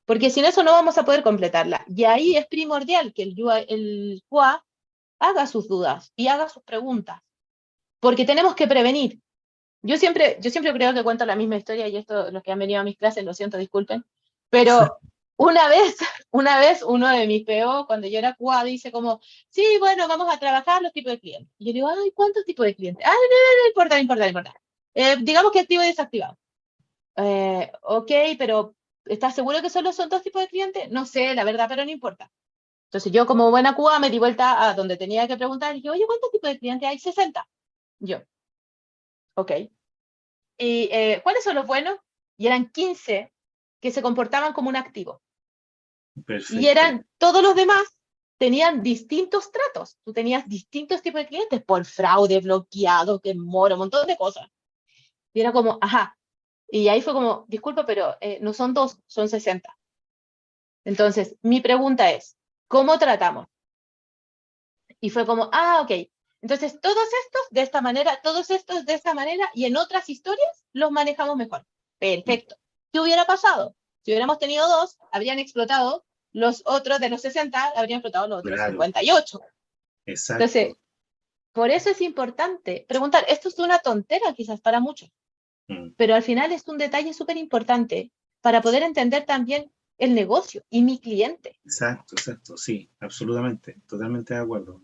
Porque sin eso no vamos a poder completarla. Y ahí es primordial que el QA haga sus dudas y haga sus preguntas. Porque tenemos que prevenir. Yo siempre creo que cuento la misma historia y esto, los que han venido a mis clases, lo siento, disculpen, pero una vez, una vez uno de mis PO, cuando yo era QA, dice como, sí, bueno, vamos a trabajar los tipos de clientes. Y yo digo, ay, ¿cuántos tipos de clientes? Ah, no, no, no importa, no importa, no importa. Digamos que activo y desactivado. Ok, pero ¿estás seguro que solo son dos tipos de clientes? No sé, la verdad, pero no importa. Entonces yo como buena QA me di vuelta a donde tenía que preguntar y dije, oye, ¿cuántos tipos de clientes hay? 60. Yo, ok. ¿Y cuáles son los buenos? Y eran 15 que se comportaban como un activo. Y perfecto. eran todos los demás, tenían distintos tratos. Tú tenías distintos tipos de clientes por fraude, bloqueado, que moro, un montón de cosas. Y era como, ajá. Y ahí fue como, disculpa, pero no son dos, son 60. Entonces, mi pregunta es, ¿cómo tratamos? Y fue como, ah, ok. Entonces, todos estos de esta manera, todos estos de esta manera, y en otras historias los manejamos mejor. Perfecto. ¿Qué hubiera pasado? Si hubiéramos tenido dos, habrían explotado los otros de los 60, habrían explotado los otros Claro, 58. Entonces, exacto. por eso es importante preguntar. Esto es una tontera quizás para muchos, Mm, pero al final es un detalle súper importante para poder entender también el negocio y mi cliente. exacto, exacto, sí, absolutamente, totalmente de acuerdo.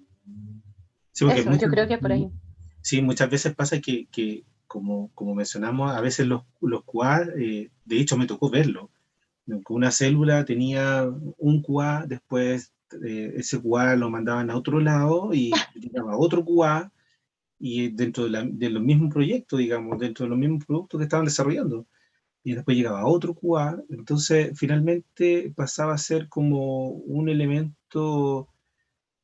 Sí, porque Eso, yo creo que por ahí. sí, muchas veces pasa que como mencionamos, a veces los QA, de hecho me tocó verlo, ¿no? Que una célula tenía un QA, después ese QA lo mandaban a otro lado y llegaba otro QA y dentro de los mismos proyectos, digamos, dentro de los mismos productos que estaban desarrollando. Y después llegaba otro QA, entonces finalmente pasaba a ser como un elemento,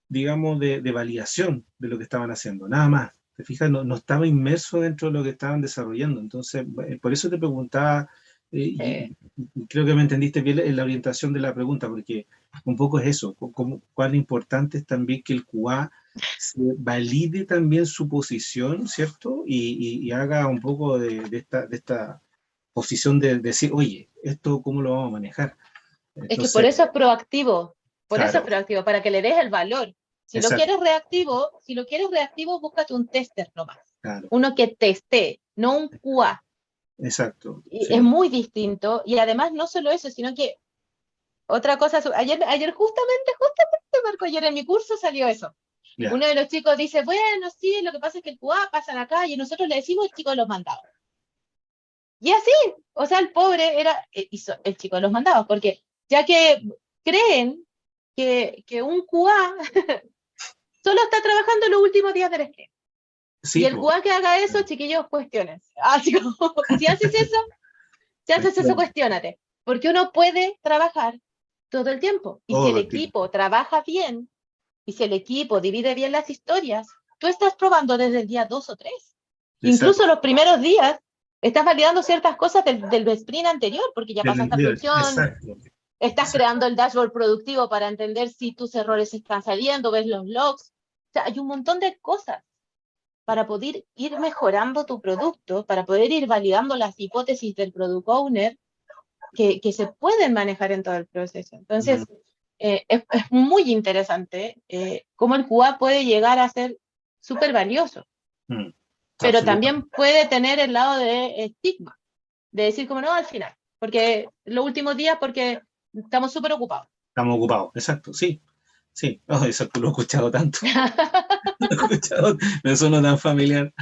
digamos, de validación de lo que estaban haciendo, nada más. ¿Te fijas? No, no estaba inmerso dentro de lo que estaban desarrollando. Entonces, por eso te preguntaba, eh, y creo que me entendiste bien en la orientación de la pregunta, porque un poco es eso, cuán importante es también que el QA se valide también su posición, ¿cierto? Y haga un poco de esta posición de decir, oye, ¿esto cómo lo vamos a manejar? Es que por Entonces, eso es proactivo, por eso es claro, proactivo, para que le des el valor. exacto, Si lo quieres reactivo, búscate un tester nomás. claro, Uno que teste, no un QA. exacto, Y es sí, muy distinto. Y además, no solo eso, sino que otra cosa, ayer justamente, Marco, ayer en mi curso salió eso. ya, Uno de los chicos dice, bueno, sí, lo que pasa es que el QA pasan acá y nosotros le decimos el chico de los mandados. Y así, o sea, el pobre era, hizo el chico de los mandados, porque ya que creen que un QA solo está trabajando los últimos días del sprint. Y sí, el pues, QA que haga eso, chiquillos, cuestiones. Así como, si haces eso, si haces eso, cuestión, cuestionate. Porque uno puede trabajar todo el tiempo. Y si el todo el tiempo, equipo trabaja bien, y si el equipo divide bien las historias, tú estás probando desde el día 2 o 3. Incluso exacto, los primeros días estás validando ciertas cosas del sprint anterior, porque ya del pasaste a anterior, producción, exacto, estás exacto. creando el dashboard productivo para entender si tus errores están saliendo, ves los logs. O sea, hay un montón de cosas para poder ir mejorando tu producto, para poder ir validando las hipótesis del product owner que se pueden manejar en todo el proceso. Mm, Entonces, es muy interesante cómo el QA puede llegar a ser súper valioso, mm, pero absolutamente. también puede tener el lado de estigma, de decir como no al final, porque los últimos días, porque estamos súper ocupados. Estamos ocupados, exacto, sí. Sí, oh, eso lo he escuchado tanto. Lo he escuchado, me suena tan familiar.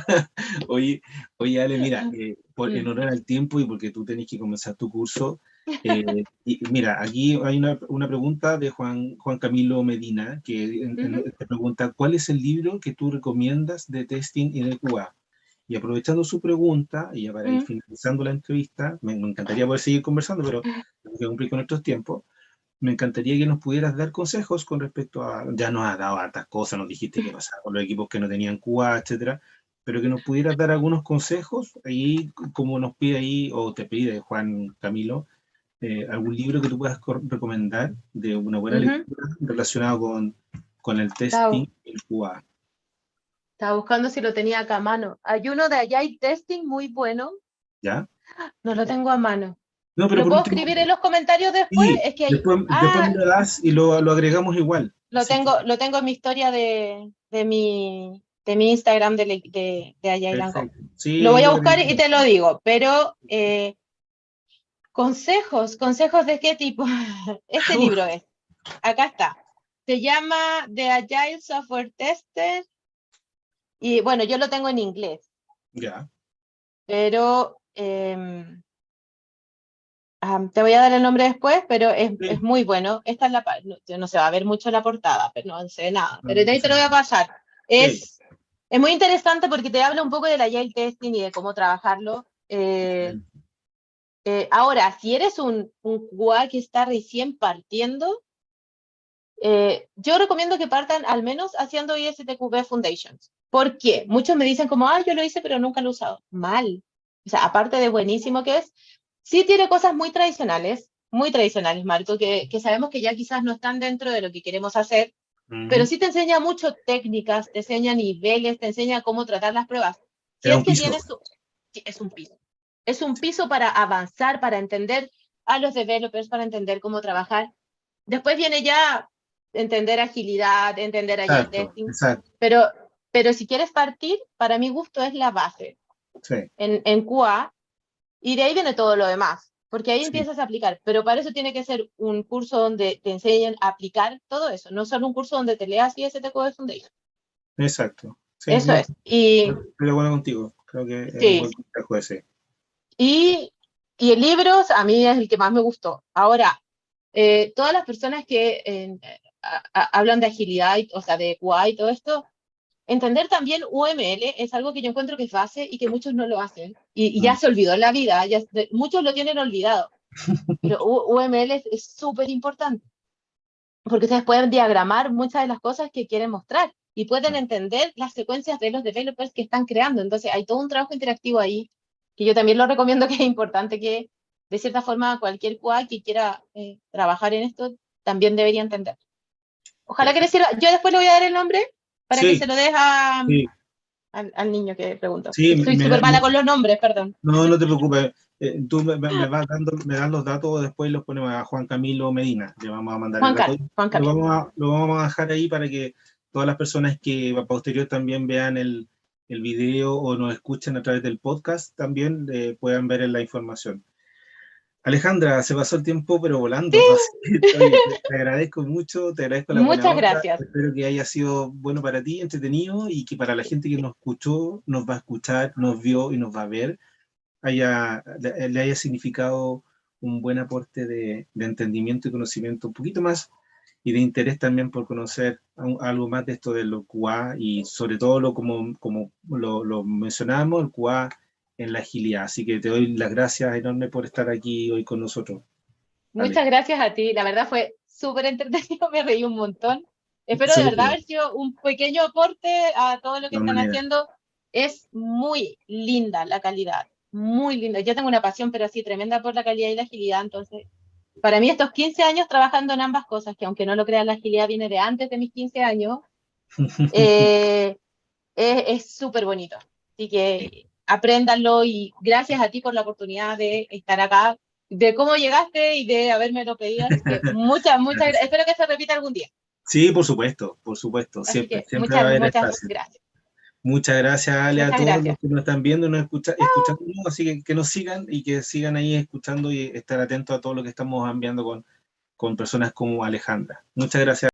Oye, oye, Ale, mira, en Mm, honor al tiempo y porque tú tenés que comenzar tu curso, y mira, aquí hay una pregunta de Juan Camilo Medina, que ujú, te pregunta, ¿cuál es el libro que tú recomiendas de testing en el QA? Y aprovechando su pregunta, y ya para ir mm, finalizando la entrevista, me encantaría poder seguir conversando, pero tengo que cumplir con nuestros tiempos. Me encantaría que nos pudieras dar consejos con respecto a, ya nos has dado hartas cosas, nos dijiste qué pasaba con los equipos que no tenían QA, etcétera, pero que nos pudieras dar algunos consejos, ahí como nos pide ahí, o te pide Juan Camilo, algún libro que tú puedas recomendar de una buena ujú. lectura relacionado con el testing Estaba, y el QA, estaba buscando si lo tenía acá a mano. Hay uno de Agile Testing muy bueno, ¿ya? no lo tengo a mano. No, pero ¿Lo por puedo último, escribir en los comentarios después? sí, Es que hay, después me lo das y lo agregamos igual, así que, lo tengo en mi historia de mi Instagram de Agile and Go. perfecto. Sí, Lo ahí voy a lo buscar y agregamos. te lo digo, pero consejos de qué tipo. Este libro Uf, es, acá está. Se llama The Agile Software Tester y bueno, yo lo tengo en inglés, ya. pero te voy a dar el nombre después, pero es Sí. muy bueno. Esta es no se va a ver mucho la portada, pero no sé nada, pero No, de ahí te lo voy a pasar. sí. Es, es muy interesante porque te habla un poco del Agile Testing y de cómo trabajarlo. Ahora, si eres un QA que está recién partiendo, yo recomiendo que partan al menos haciendo ISTQB Foundations. ¿Por qué? Muchos me dicen como, yo lo hice, pero nunca lo he usado. Mal. O sea, aparte de buenísimo que es, sí tiene cosas muy tradicionales, Marco, que sabemos que ya quizás no están dentro de lo que queremos hacer, pero Ujú. sí te enseña mucho técnicas, te enseña niveles, te enseña cómo tratar las pruebas. Si Era es un que piso. tienes, sí, es un piso. Es un piso para avanzar, para entender a los developers, para entender cómo trabajar. Después viene ya entender agilidad, entender agile Exacto, testing, exacto. pero, pero si quieres partir, para mi gusto es la base Sí, en QA y de ahí viene todo lo demás, porque ahí sí, empiezas a aplicar, pero para eso tiene que ser un curso donde te enseñen a aplicar todo eso, no solo un curso donde te leas y ese te Foundation. exacto. Sí, Eso no, es. Y estoy de acuerdo contigo. Creo que es un sí, buen consejo ese. y, y el libro a mí es el que más me gustó. Ahora, todas las personas que hablan de agilidad, o sea, de QA y todo esto, entender también UML es algo que yo encuentro que es base y que muchos no lo hacen. Y ya Mm. se olvidó en la vida, muchos lo tienen olvidado, pero UML es súper importante, porque ustedes pueden diagramar muchas de las cosas que quieren mostrar y pueden entender las secuencias de los developers que están creando. Entonces hay todo un trabajo interactivo ahí, que yo también lo recomiendo, que es importante que, de cierta forma, cualquier QA que quiera trabajar en esto también debería entender. Ojalá que les Perfecto. sirva. Yo después le voy a dar el nombre para que Sí, se lo deje a, sí, al niño que preguntó. sí, Que soy súper mala con los nombres, perdón. no, no te preocupes. Tú me vas dando, me das los datos, después los ponemos a Juan Camilo Medina. Le vamos a mandar el dato. Juan Camilo. Lo vamos a dejar ahí para que todas las personas que a posterior también vean el video o nos escuchen a través del podcast también puedan ver la información. Alejandra, se pasó el tiempo pero volando. Así que, oye, te agradezco mucho, te agradezco la buena Muchas onda. gracias. Espero que haya sido bueno para ti, entretenido y que para la gente que nos escuchó, nos va a escuchar, nos vio y nos va a ver, le haya significado un buen aporte de entendimiento y conocimiento un poquito más y de interés también por conocer algo más de esto de lo QA y sobre todo como lo mencionamos, el QA en la agilidad. Así que te doy las gracias enormes por estar aquí hoy con nosotros. Vale. Muchas gracias a ti. La verdad fue súper entretenido, me reí un montón. Espero de verdad Súper, haber sido un pequeño aporte a todo lo de que todas están maneras. haciendo. Es muy linda la calidad, muy linda. Yo tengo una pasión, pero así tremenda por la calidad y la agilidad. Entonces, para mí estos 15 años trabajando en ambas cosas, que aunque no lo crean, la agilidad viene de antes de mis 15 años, eh, es súper bonito. Así que apréndanlo y gracias a ti por la oportunidad de estar acá, de cómo llegaste y de haberme lo pedido. Así que muchas gracias. Espero que se repita algún día. Sí, por supuesto, por supuesto. Así Siempre, que siempre va a haber muchas espacio. gracias. Muchas gracias, Ale, a Muchas todos los gracias. que nos están viendo y nos escuchando, así que nos sigan y que sigan ahí escuchando y estar atentos a todo lo que estamos enviando con personas como Alejandra. Muchas gracias.